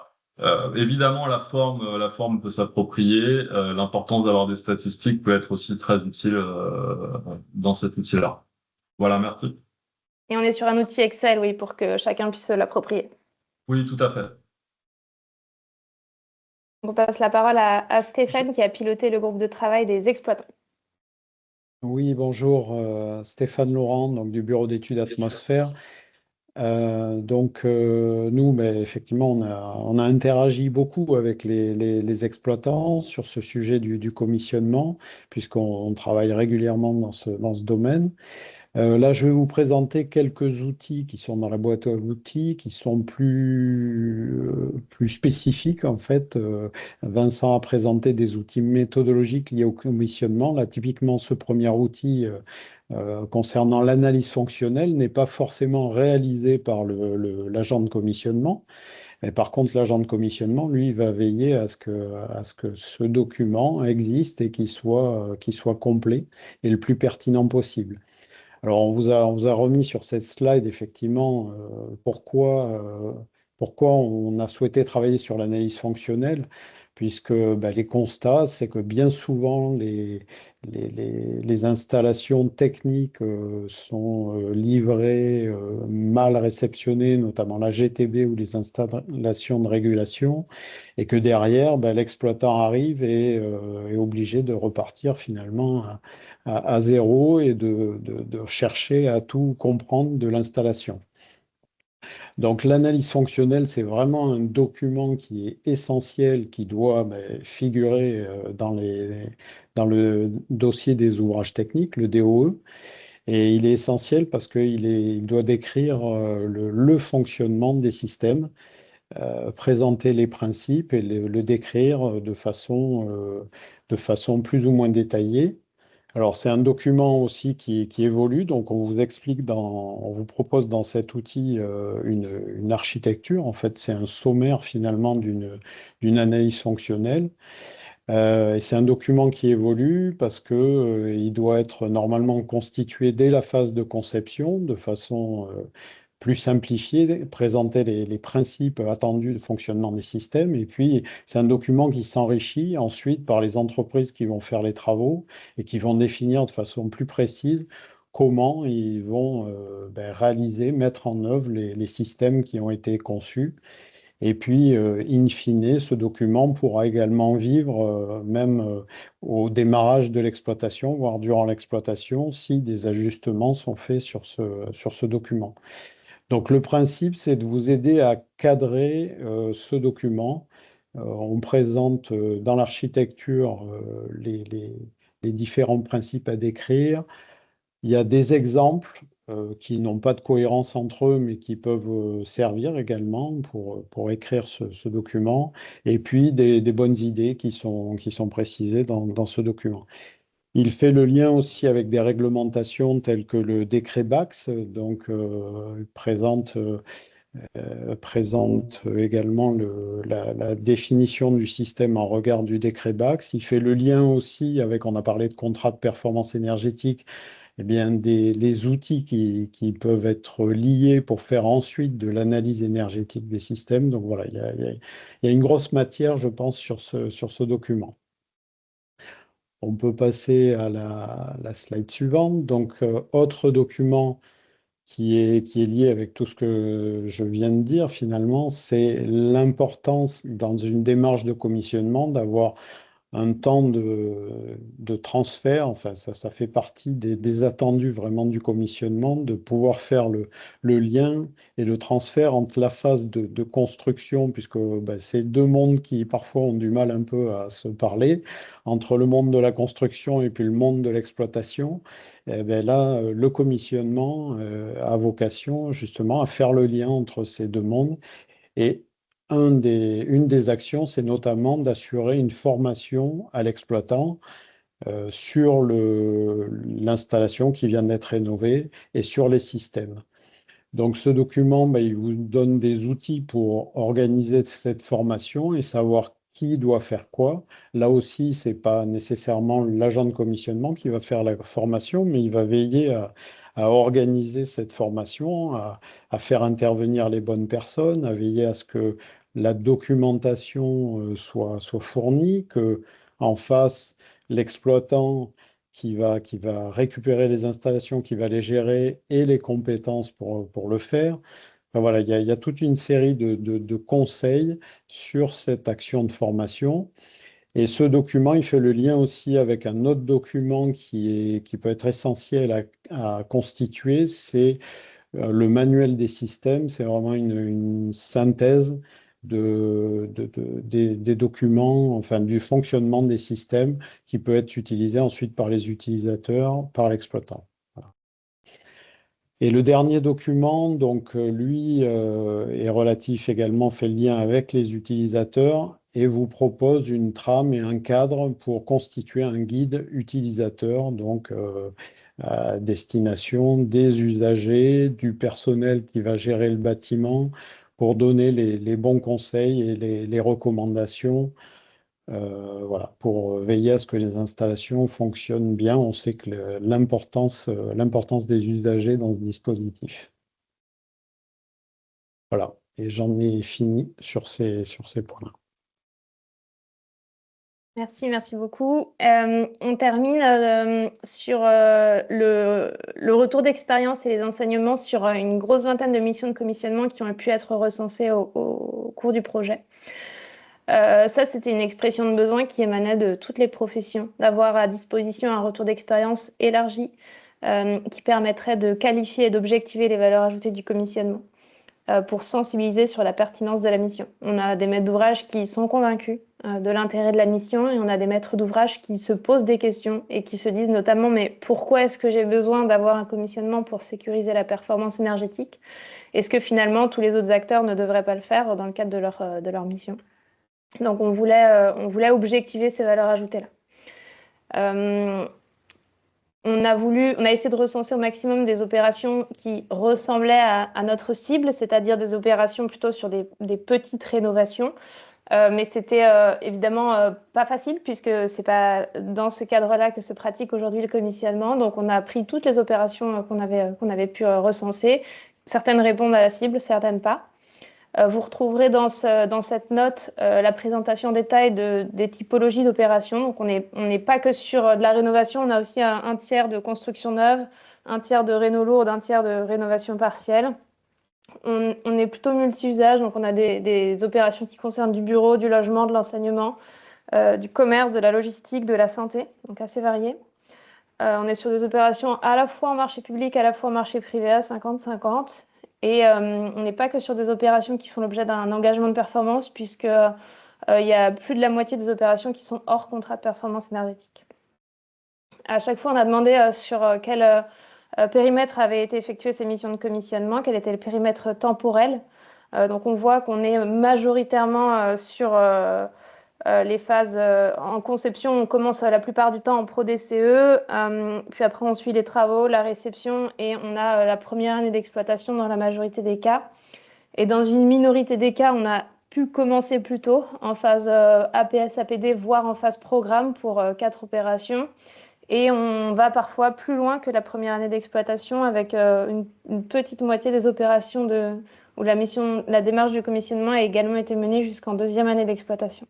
Évidemment, la forme peut s'approprier. L'importance d'avoir des statistiques peut être aussi très utile dans cet outil-là. Voilà, merci. Et on est sur un outil Excel, oui, pour que chacun puisse se l'approprier. Oui, tout à fait. On passe la parole à Stéphane qui a piloté le groupe de travail des exploitants. Oui, bonjour, Stéphane Laurent, donc du bureau d'études Atmosphère. Nous, effectivement, on a interagi beaucoup avec les exploitants sur ce sujet du commissionnement, puisqu'on travaille régulièrement dans ce domaine. Là, je vais vous présenter quelques outils qui sont dans la boîte à outils, qui sont plus spécifiques en fait. Vincent a présenté des outils méthodologiques liés au commissionnement. Là, typiquement, ce premier outil concernant l'analyse fonctionnelle n'est pas forcément réalisé par l'agent de commissionnement. Et par contre, l'agent de commissionnement, lui, va veiller à ce que ce document existe et qu'il soit complet et le plus pertinent possible. Alors, on vous a remis sur cette slide, effectivement, pourquoi on a souhaité travailler sur l'analyse fonctionnelle, puisque les constats, c'est que bien souvent, les installations techniques sont livrées, mal réceptionnées, notamment la GTB ou les installations de régulation, et que derrière, l'exploitant arrive et est obligé de repartir finalement à zéro et de chercher à tout comprendre de l'installation. Donc l'analyse fonctionnelle, c'est vraiment un document qui est essentiel, qui doit figurer dans le dossier des ouvrages techniques, le DOE. Et il est essentiel parce qu'il doit décrire le fonctionnement des systèmes, présenter les principes et le décrire de façon plus ou moins détaillée. Alors, c'est un document aussi qui évolue, donc on vous propose dans cet outil une architecture. En fait, c'est un sommaire finalement d'une analyse fonctionnelle. Et c'est un document qui évolue parce que il doit être normalement constitué dès la phase de conception de façon plus simplifiée, présenter les principes attendus de fonctionnement des systèmes. Et puis, c'est un document qui s'enrichit ensuite par les entreprises qui vont faire les travaux et qui vont définir de façon plus précise comment ils vont réaliser, mettre en œuvre les systèmes qui ont été conçus. Et puis, in fine, ce document pourra également vivre même au démarrage de l'exploitation, voire durant l'exploitation, si des ajustements sont faits sur ce document. Donc, le principe, c'est de vous aider à cadrer ce document. On présente dans l'architecture les différents principes à décrire. Il y a des exemples qui n'ont pas de cohérence entre eux, mais qui peuvent servir également pour écrire ce document. Et puis, des bonnes idées qui sont précisées dans ce document. Il fait le lien aussi avec des réglementations telles que le décret BACS, donc présente également la définition du système en regard du décret BACS. Il fait le lien aussi avec, on a parlé de contrat de performance énergétique, eh bien les outils qui peuvent être liés pour faire ensuite de l'analyse énergétique des systèmes. Donc voilà, il y a une grosse matière, je pense, sur ce document. On peut passer à la slide suivante. Donc, autre document qui est lié avec tout ce que je viens de dire, finalement, c'est l'importance dans une démarche de commissionnement d'avoir un temps de transfert. Enfin, ça fait partie des attendus vraiment du commissionnement, de pouvoir faire le lien et le transfert entre la phase de construction, puisque ben, c'est deux mondes qui parfois ont du mal un peu à se parler, entre le monde de la construction et puis le monde de l'exploitation. Et ben là, le commissionnement a vocation justement à faire le lien entre ces deux mondes. Et une des actions, c'est notamment d'assurer une formation à l'exploitant sur l'installation qui vient d'être rénovée et sur les systèmes. Donc ce document, ben, il vous donne des outils pour organiser cette formation et savoir qui doit faire quoi. Là aussi, ce n'est pas nécessairement l'agent de commissionnement qui va faire la formation, mais il va veiller à organiser cette formation, à faire intervenir les bonnes personnes, à veiller à ce que la documentation soit fournie, que en face, l'exploitant qui va récupérer les installations, qui va les gérer et les compétences pour le faire. Enfin, voilà, il y a toute une série de conseils sur cette action de formation. Et ce document, il fait le lien aussi avec un autre document qui peut être essentiel à constituer, c'est le manuel des systèmes. C'est vraiment une synthèse des documents, enfin du fonctionnement des systèmes qui peut être utilisé ensuite par les utilisateurs, par l'exploitant. Voilà. Et le dernier document, donc lui, est relatif également, fait le lien avec les utilisateurs et vous propose une trame et un cadre pour constituer un guide utilisateur, donc à destination des usagers, du personnel qui va gérer le bâtiment, pour donner les bons conseils et les recommandations, voilà, pour veiller à ce que les installations fonctionnent bien. On sait que l'importance des usagers dans ce dispositif. Voilà, et j'en ai fini sur ces points-là. Merci beaucoup. On termine sur le retour d'expérience et les enseignements sur une grosse vingtaine de missions de commissionnement qui ont pu être recensées au cours du projet. Ça, c'était une expression de besoin qui émanait de toutes les professions, d'avoir à disposition un retour d'expérience élargi qui permettrait de qualifier et d'objectiver les valeurs ajoutées du commissionnement pour sensibiliser sur la pertinence de la mission. On a des maîtres d'ouvrage qui sont convaincus de l'intérêt de la mission et on a des maîtres d'ouvrage qui se posent des questions et qui se disent notamment mais pourquoi est-ce que j'ai besoin d'avoir un commissionnement pour sécuriser la performance énergétique? Est-ce que finalement tous les autres acteurs ne devraient pas le faire dans le cadre de leur mission? Donc on voulait objectiver ces valeurs ajoutées-là. On a essayé de recenser au maximum des opérations qui ressemblaient à notre cible, c'est-à-dire des opérations plutôt sur des petites rénovations. Mais c'était évidemment pas facile puisque c'est pas dans ce cadre-là que se pratique aujourd'hui le commissionnement. Donc on a pris toutes les opérations qu'on avait pu recenser. Certaines répondent à la cible, certaines pas. Vous retrouverez dans cette note la présentation détail des typologies d'opérations. Donc on n'est pas que sur de la rénovation, on a aussi un tiers de construction neuve, un tiers de réno lourde, un tiers de rénovation partielle. On est plutôt multi-usage, donc on a des opérations qui concernent du bureau, du logement, de l'enseignement, du commerce, de la logistique, de la santé, donc assez variées. On est sur des opérations à la fois en marché public, à la fois en marché privé à 50-50. Et on n'est pas que sur des opérations qui font l'objet d'un engagement de performance, puisqu'il y a plus de la moitié des opérations qui sont hors contrat de performance énergétique. À chaque fois, on a demandé sur quel périmètre avaient été effectuées ces missions de commissionnement, quel était le périmètre temporel. Donc on voit qu'on est majoritairement sur les phases en conception. On commence la plupart du temps en pro-DCE, puis après on suit les travaux, la réception et on a la première année d'exploitation dans la majorité des cas. Et dans une minorité des cas, on a pu commencer plus tôt en phase APS, APD, voire en phase programme pour 4 opérations. Et on va parfois plus loin que la première année d'exploitation avec une petite moitié des opérations où la démarche du commissionnement a également été menée jusqu'en 2e année d'exploitation.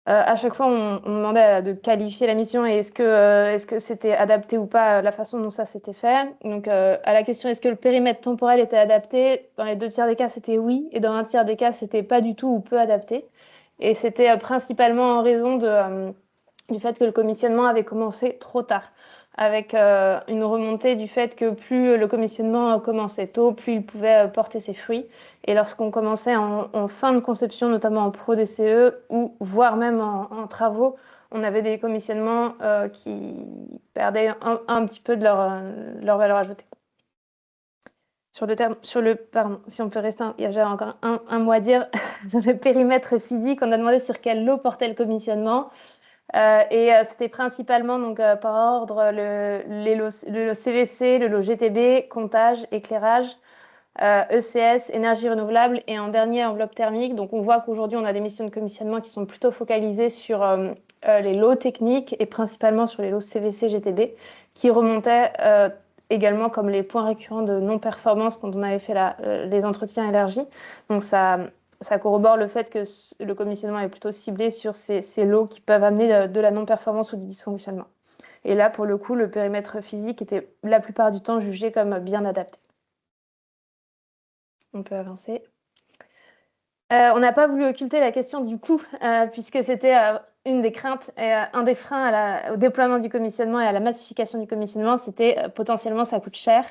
À chaque fois, on demandait de qualifier la mission et est-ce que c'était adapté ou pas la façon dont ça s'était fait. Donc, à la question est-ce que le périmètre temporel était adapté, dans les 2 tiers des cas, c'était oui, et dans 1 tiers des cas, c'était pas du tout ou peu adapté. Et c'était principalement en raison du fait que le commissionnement avait commencé trop tard, avec une remontée du fait que plus le commissionnement commençait tôt, plus il pouvait porter ses fruits. Et lorsqu'on commençait en fin de conception, notamment en pro-DCE, ou voire même en travaux, on avait des commissionnements qui perdaient un petit peu de leur valeur ajoutée. Pardon, si on peut rester, j'avais encore un mot à dire sur le périmètre physique. On a demandé sur quel lot portait le commissionnement. C'était principalement donc, par ordre le lot CVC, le lot GTB, comptage, éclairage, ECS, énergie renouvelable et en dernier enveloppe thermique. Donc on voit qu'aujourd'hui on a des missions de commissionnement qui sont plutôt focalisées sur les lots techniques et principalement sur les lots CVC, GTB qui remontaient également comme les points récurrents de non-performance quand on avait fait les entretiens élargis. Donc ça corrobore le fait que le commissionnement est plutôt ciblé sur ces lots qui peuvent amener de la non-performance ou du dysfonctionnement. Et là, pour le coup, le périmètre physique était la plupart du temps jugé comme bien adapté. On peut avancer. On n'a pas voulu occulter la question du coût, puisque c'était une des craintes et un des freins au déploiement du commissionnement et à la massification du commissionnement, c'était potentiellement ça coûte cher.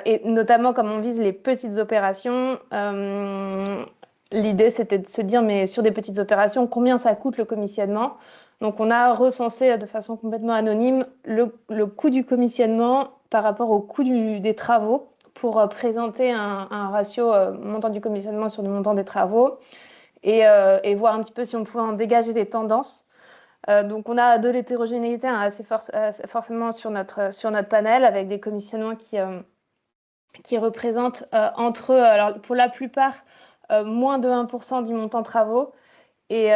Et notamment comme on vise les petites opérations, l'idée c'était de se dire mais sur des petites opérations, combien ça coûte le commissionnement? Donc on a recensé de façon complètement anonyme le coût du commissionnement par rapport au coût des travaux pour présenter un ratio montant du commissionnement sur le montant des travaux et voir un petit peu si on pouvait en dégager des tendances. Donc on a de l'hétérogénéité assez forcément sur notre panel avec des commissionnements qui représentent alors pour la plupart, moins de 1% du montant travaux et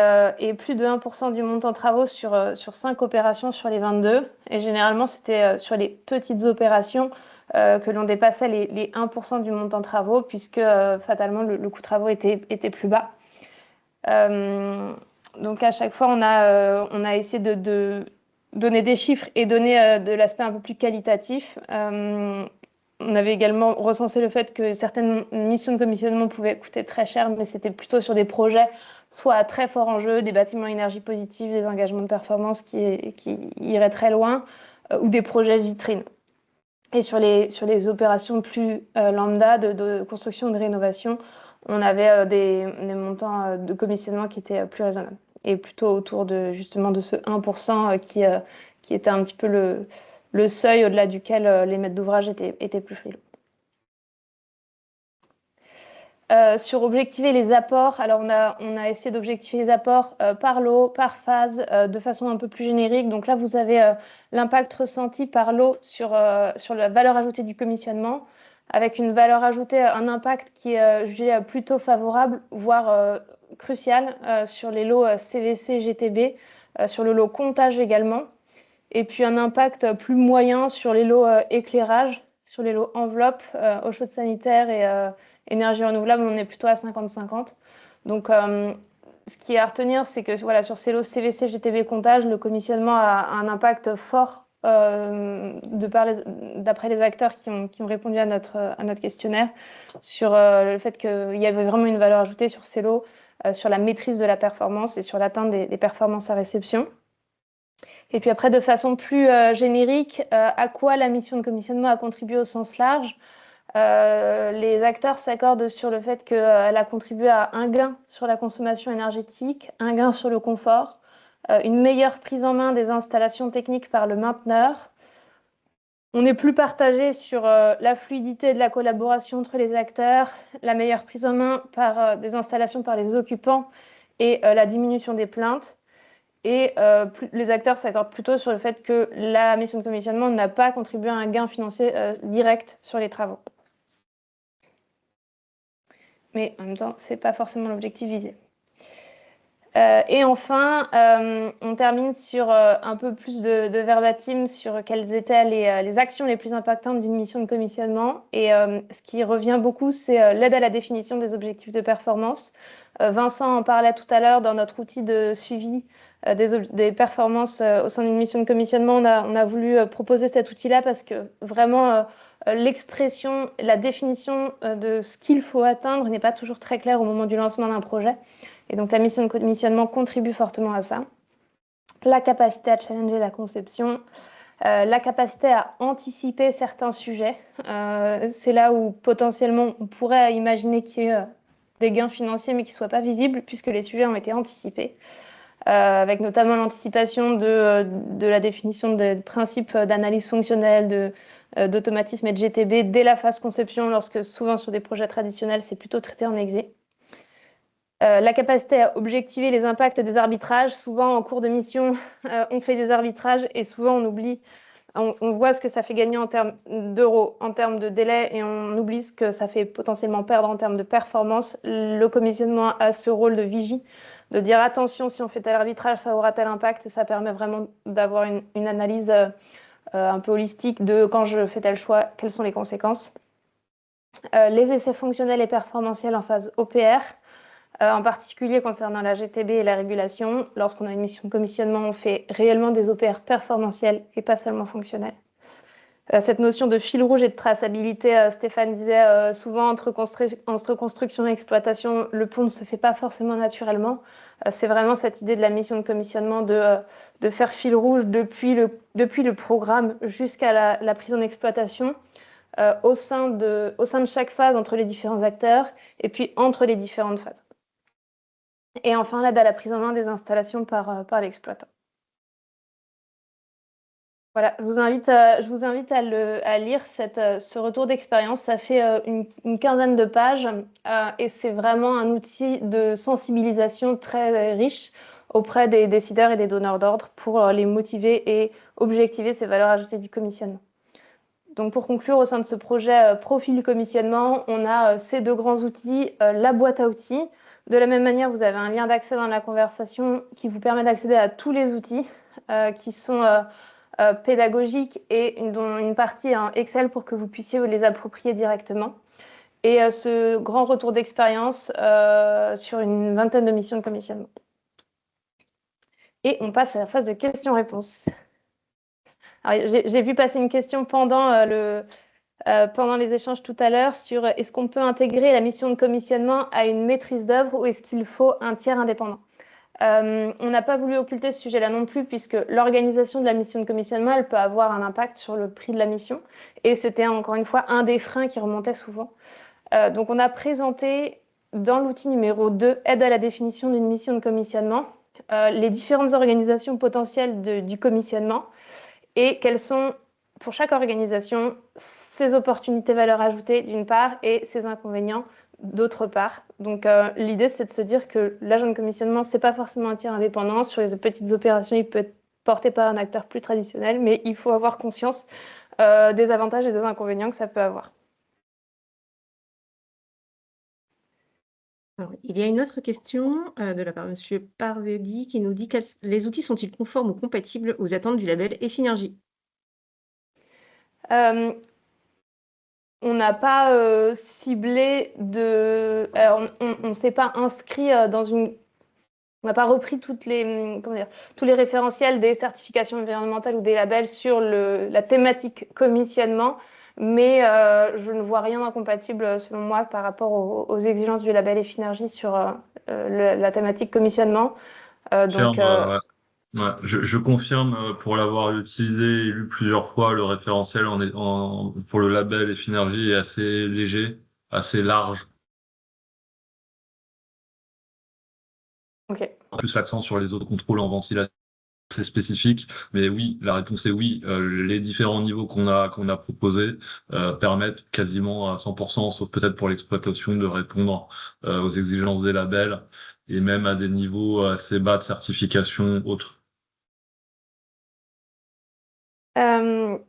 plus de 1% du montant travaux sur 5 opérations sur les 22. Et généralement, c'était sur les petites opérations que l'on dépassait les 1% du montant travaux, puisque fatalement, le coût travaux était plus bas. Donc à chaque fois, on a essayé de donner des chiffres et donner de l'aspect un peu plus qualitatif. On avait également recensé le fait que certaines missions de commissionnement pouvaient coûter très cher, mais c'était plutôt sur des projets soit à très fort enjeu, des bâtiments énergie positive, des engagements de performance qui iraient très loin, ou des projets vitrines. Et sur les opérations plus lambda de construction ou de rénovation, on avait des montants de commissionnement qui étaient plus raisonnables et plutôt autour justement de ce 1% qui était un petit peu le seuil au-delà duquel les maîtres d'ouvrage étaient plus frileux. Sur objectiver les apports, alors on a essayé d'objectiver les apports par lot, par phase, de façon un peu plus générique. Donc là, vous avez l'impact ressenti par lot sur la valeur ajoutée du commissionnement, avec une valeur ajoutée, un impact qui est jugé plutôt favorable, voire crucial, sur les lots CVC, GTB, sur le lot comptage également. Et puis un impact plus moyen sur les lots éclairage, sur les lots enveloppe, eau chaude sanitaire et énergie renouvelable, on est plutôt à 50-50. Donc, ce qui est à retenir, c'est que voilà, sur ces lots CVC, GTB, comptage, le commissionnement a un impact fort d'après les acteurs qui ont répondu à notre questionnaire sur le fait qu'il y avait vraiment une valeur ajoutée sur ces lots, sur la maîtrise de la performance et sur l'atteinte des performances à réception. Et puis après, de façon plus générique, à quoi la mission de commissionnement a contribué au sens large? Les acteurs s'accordent sur le fait qu'elle a contribué à un gain sur la consommation énergétique, un gain sur le confort, une meilleure prise en main des installations techniques par le mainteneur. On est plus partagé sur la fluidité de la collaboration entre les acteurs, la meilleure prise en main des installations par les occupants et la diminution des plaintes. Et les acteurs s'accordent plutôt sur le fait que la mission de commissionnement n'a pas contribué à un gain financier direct sur les travaux. Mais en même temps, ce n'est pas forcément l'objectif visé. Et enfin, on termine sur un peu plus de verbatim sur quelles étaient les actions les plus impactantes d'une mission de commissionnement. Et ce qui revient beaucoup, c'est l'aide à la définition des objectifs de performance. Vincent en parlait tout à l'heure dans notre outil de suivi des performances au sein d'une mission de commissionnement. On a voulu proposer cet outil-là parce que vraiment l'expression, la définition de ce qu'il faut atteindre n'est pas toujours très claire au moment du lancement d'un projet. Et donc la mission de commissionnement contribue fortement à ça. La capacité à challenger la conception, la capacité à anticiper certains sujets. C'est là où potentiellement on pourrait imaginer qu'il y ait des gains financiers mais qui ne soient pas visibles puisque les sujets ont été anticipés. Avec notamment l'anticipation de la définition des principes d'analyse fonctionnelle, d'automatisme et de GTB dès la phase conception, lorsque souvent sur des projets traditionnels, c'est plutôt traité en exé. La capacité à objectiver les impacts des arbitrages. Souvent, en cours de mission, on fait des arbitrages et souvent, on oublie, on voit ce que ça fait gagner en termes d'euros, en termes de délai, et on oublie ce que ça fait potentiellement perdre en termes de performance. Le commissionnement a ce rôle de vigie, de dire attention, si on fait tel arbitrage, ça aura tel impact, et ça permet vraiment d'avoir une analyse un peu holistique de quand je fais tel choix, quelles sont les conséquences. Les essais fonctionnels et performantiels en phase OPR, en particulier concernant la GTB et la régulation. Lorsqu'on a une mission de commissionnement, on fait réellement des OPR performantiels et pas seulement fonctionnels. Cette notion de fil rouge et de traçabilité, Stéphane disait souvent entre construction et exploitation, le pont ne se fait pas forcément naturellement. C'est vraiment cette idée de la mission de commissionnement de faire fil rouge depuis le programme jusqu'à la prise en exploitation, au sein de chaque phase entre les différents acteurs et puis entre les différentes phases. Et enfin, l'aide à la prise en main des installations par l'exploitant. Voilà, je vous invite à lire ce retour d'expérience. Ça fait une quinzaine de pages et c'est vraiment un outil de sensibilisation très riche auprès des décideurs et des donneurs d'ordre pour les motiver et objectiver ces valeurs ajoutées du commissionnement. Donc pour conclure, au sein de ce projet profil commissionnement, on a ces deux grands outils, la boîte à outils. De la même manière, vous avez un lien d'accès dans la conversation qui vous permet d'accéder à tous les outils qui sont pédagogiques et dont une partie en Excel pour que vous puissiez les approprier directement. Et ce grand retour d'expérience sur une vingtaine de missions de commissionnement. Et on passe à la phase de questions-réponses. J'ai vu passer une question pendant les échanges tout à l'heure sur est-ce qu'on peut intégrer la mission de commissionnement à une maîtrise d'œuvre ou est-ce qu'il faut un tiers indépendant? On n'a pas voulu occulter ce sujet-là non plus puisque l'organisation de la mission de commissionnement, elle peut avoir un impact sur le prix de la mission et c'était encore une fois un des freins qui remontait souvent. Donc on a présenté dans l'outil numéro 2, aide à la définition d'une mission de commissionnement, les différentes organisations potentielles du commissionnement et quelles sont pour chaque organisation ses opportunités valeur ajoutée d'une part et ses inconvénients d'autre part. Donc l'idée c'est de se dire que l'agent de commissionnement c'est pas forcément un tiers indépendant. Sur les petites opérations il peut être porté par un acteur plus traditionnel, mais il faut avoir conscience des avantages et des inconvénients que ça peut avoir. Alors, il y a une autre question de la part de M. Parvedi qui nous dit les outils sont-ils conformes ou compatibles aux attentes du label Effinergie? On n'a pas ciblé de... Alors, on ne s'est pas inscrit dans une... On n'a pas repris tous les référentiels des certifications environnementales ou des labels sur la thématique commissionnement, mais je ne vois rien d'incompatible, selon moi, par rapport aux exigences du label Effinergie sur la thématique commissionnement. Ouais, je confirme, pour l'avoir utilisé et lu plusieurs fois, le référentiel pour le label Effinergie est assez léger, assez large. Ok. En plus, l'accent sur les autres contrôles en ventilation, c'est spécifique, mais oui, la réponse est oui. Les différents niveaux qu'on a proposés permettent quasiment à 100%, sauf peut-être pour l'exploitation, de répondre aux exigences des labels et même à des niveaux assez bas de certification autres.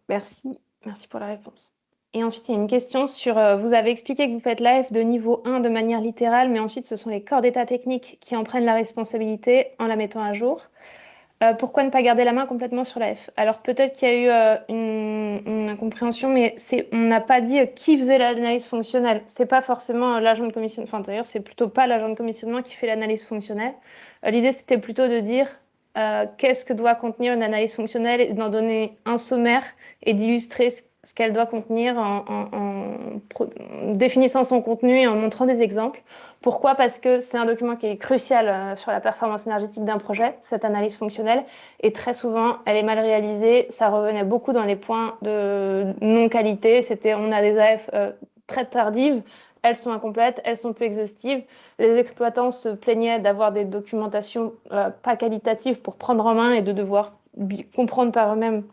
Merci pour la réponse. Et ensuite, il y a une question sur, vous avez expliqué que vous faites l'AF de niveau 1 de manière littérale, mais ensuite, ce sont les corps d'état technique qui en prennent la responsabilité en la mettant à jour. Pourquoi ne pas garder la main complètement sur la F? Alors peut-être qu'il y a eu une incompréhension, mais on n'a pas dit qui faisait l'analyse fonctionnelle. C'est pas forcément l'agent de commissionnement. Enfin d'ailleurs, c'est plutôt pas l'agent de commissionnement qui fait l'analyse fonctionnelle. L'idée c'était plutôt de dire qu'est-ce que doit contenir une analyse fonctionnelle et d'en donner un sommaire et d'illustrer ce qu'elle doit contenir en définissant son contenu et en montrant des exemples. Pourquoi? Parce que c'est un document qui est crucial sur la performance énergétique d'un projet, cette analyse fonctionnelle, et très souvent, elle est mal réalisée. Ça revenait beaucoup dans les points de non-qualité. On a des AF très tardives, elles sont incomplètes, elles sont peu exhaustives. Les exploitants se plaignaient d'avoir des documentations pas qualitatives pour prendre en main et de devoir comprendre par eux-mêmes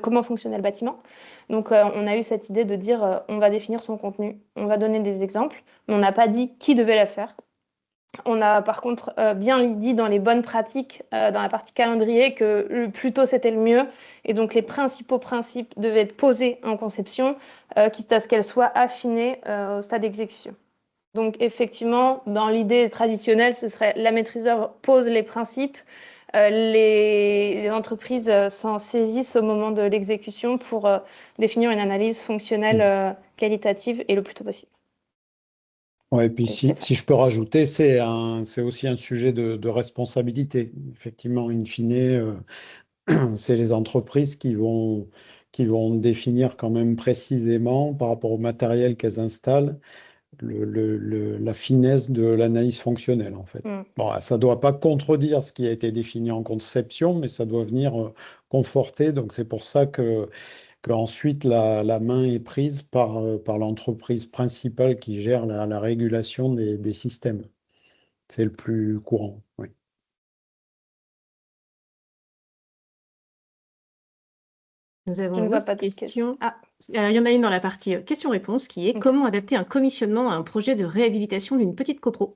comment fonctionnait le bâtiment. Donc, on a eu cette idée de dire on va définir son contenu, on va donner des exemples, mais on n'a pas dit qui devait la faire. On a par contre bien dit dans les bonnes pratiques, dans la partie calendrier, que le plus tôt c'était le mieux. Et donc, les principaux principes devaient être posés en conception, quitte à ce qu'elles soient affinées au stade d'exécution. Donc, effectivement, dans l'idée traditionnelle, ce serait la maîtriseur pose les principes. Les entreprises s'en saisissent au moment de l'exécution pour définir une analyse fonctionnelle qualitative et le plus tôt possible. Ouais, et puis si je peux rajouter, c'est aussi un sujet de responsabilité. Effectivement, in fine, c'est les entreprises qui vont définir quand même précisément par rapport au matériel qu'elles installent la finesse de l'analyse fonctionnelle, en fait. Bon, ça ne doit pas contredire ce qui a été défini en conception, mais ça doit venir conforter. Donc, c'est pour ça qu'ensuite, la main est prise par l'entreprise principale qui gère la régulation des systèmes. C'est le plus courant, oui. Nous avons Je ne une vois autre pas de question. questions. Ah, Alors, il y en a une dans la partie questions-réponses qui est Ok. comment adapter un commissionnement à un projet de réhabilitation d'une petite copro?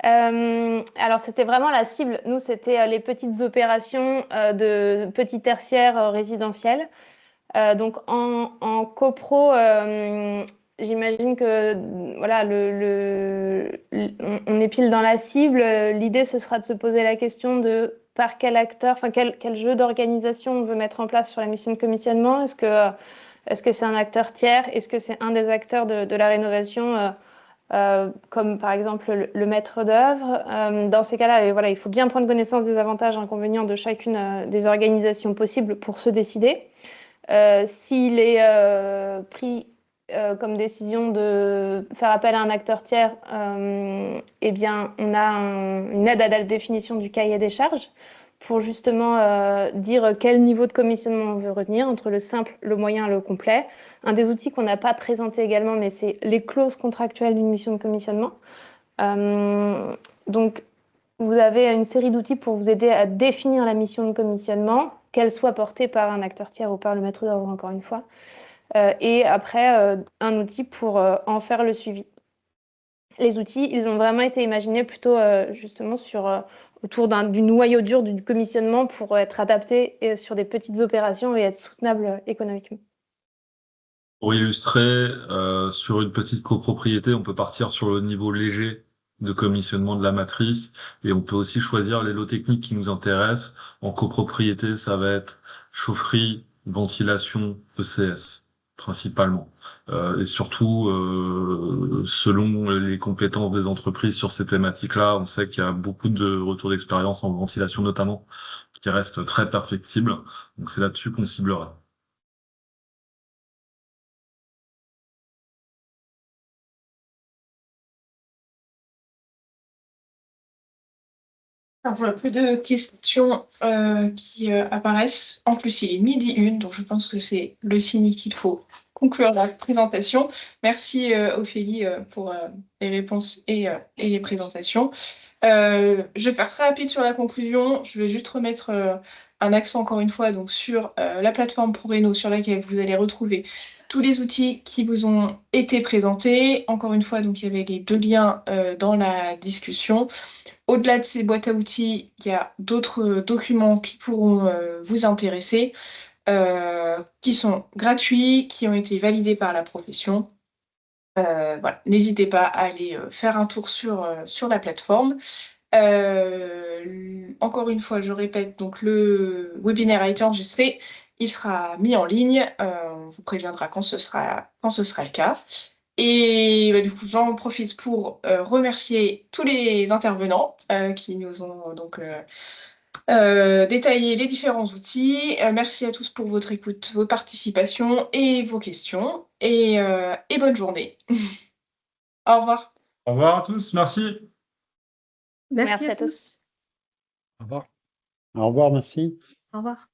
Alors, c'était vraiment la cible. Nous, c'était les petites opérations de petits tertiaires résidentiels. Donc, en copro, j'imagine que voilà, on est pile dans la cible. L'idée, ce sera de se poser la question de par quel acteur, enfin quel jeu d'organisation on veut mettre en place sur la mission de commissionnement. Est-ce que c'est un acteur tiers? Est-ce que c'est un des acteurs de la rénovation comme par exemple le maître d'œuvre? Dans ces cas-là, voilà, il faut bien prendre connaissance des avantages et inconvénients de chacune des organisations possibles pour se décider. S'il est pris comme décision de faire appel à un acteur tiers, eh bien, on a une aide à la définition du cahier des charges pour justement dire quel niveau de commissionnement on veut retenir entre le simple, le moyen et le complet. Un des outils qu'on n'a pas présenté également, mais c'est les clauses contractuelles d'une mission de commissionnement. Donc, vous avez une série d'outils pour vous aider à définir la mission de commissionnement, qu'elle soit portée par un acteur tiers ou par le maître d'œuvre, encore une fois. Et après, un outil pour en faire le suivi. Les outils, ils ont vraiment été imaginés plutôt justement autour du noyau dur du commissionnement pour être adaptés sur des petites opérations et être soutenables économiquement. Pour illustrer, sur une petite copropriété, on peut partir sur le niveau léger de commissionnement de la matrice et on peut aussi choisir les lots techniques qui nous intéressent. En copropriété, ça va être chaufferie, ventilation, ECS principalement. Et surtout, selon les compétences des entreprises sur ces thématiques-là, on sait qu'il y a beaucoup de retours d'expérience en ventilation notamment qui restent très perfectibles. Donc c'est là-dessus qu'on ciblerait. Alors, je vois plus de questions qui apparaissent. En plus, il est 12h01, donc je pense que c'est le signe qu'il faut conclure la présentation. Merci Ophélie pour les réponses et les présentations. Je vais faire très rapide sur la conclusion. Je vais juste remettre un accent encore une fois donc, sur la plateforme ProRéno sur laquelle vous allez retrouver tous les outils qui vous ont été présentés. Encore une fois, donc, il y avait les 2 liens dans la discussion. Au-delà de ces boîtes à outils, il y a d'autres documents qui pourront vous intéresser, qui sont gratuits, qui ont été validés par la profession. Voilà. N'hésitez pas à aller faire un tour sur la plateforme. Encore une fois, je répète, donc le webinaire a été enregistré, il sera mis en ligne, on vous préviendra quand ce sera le cas. Et du coup, j'en profite pour remercier tous les intervenants qui nous ont donc détaillé les différents outils. Merci à tous pour votre écoute, votre participation et vos questions. Et bonne journée. Au revoir. Au revoir à tous, merci. Merci Merci à à tous. Au revoir. Au revoir, merci. Au revoir.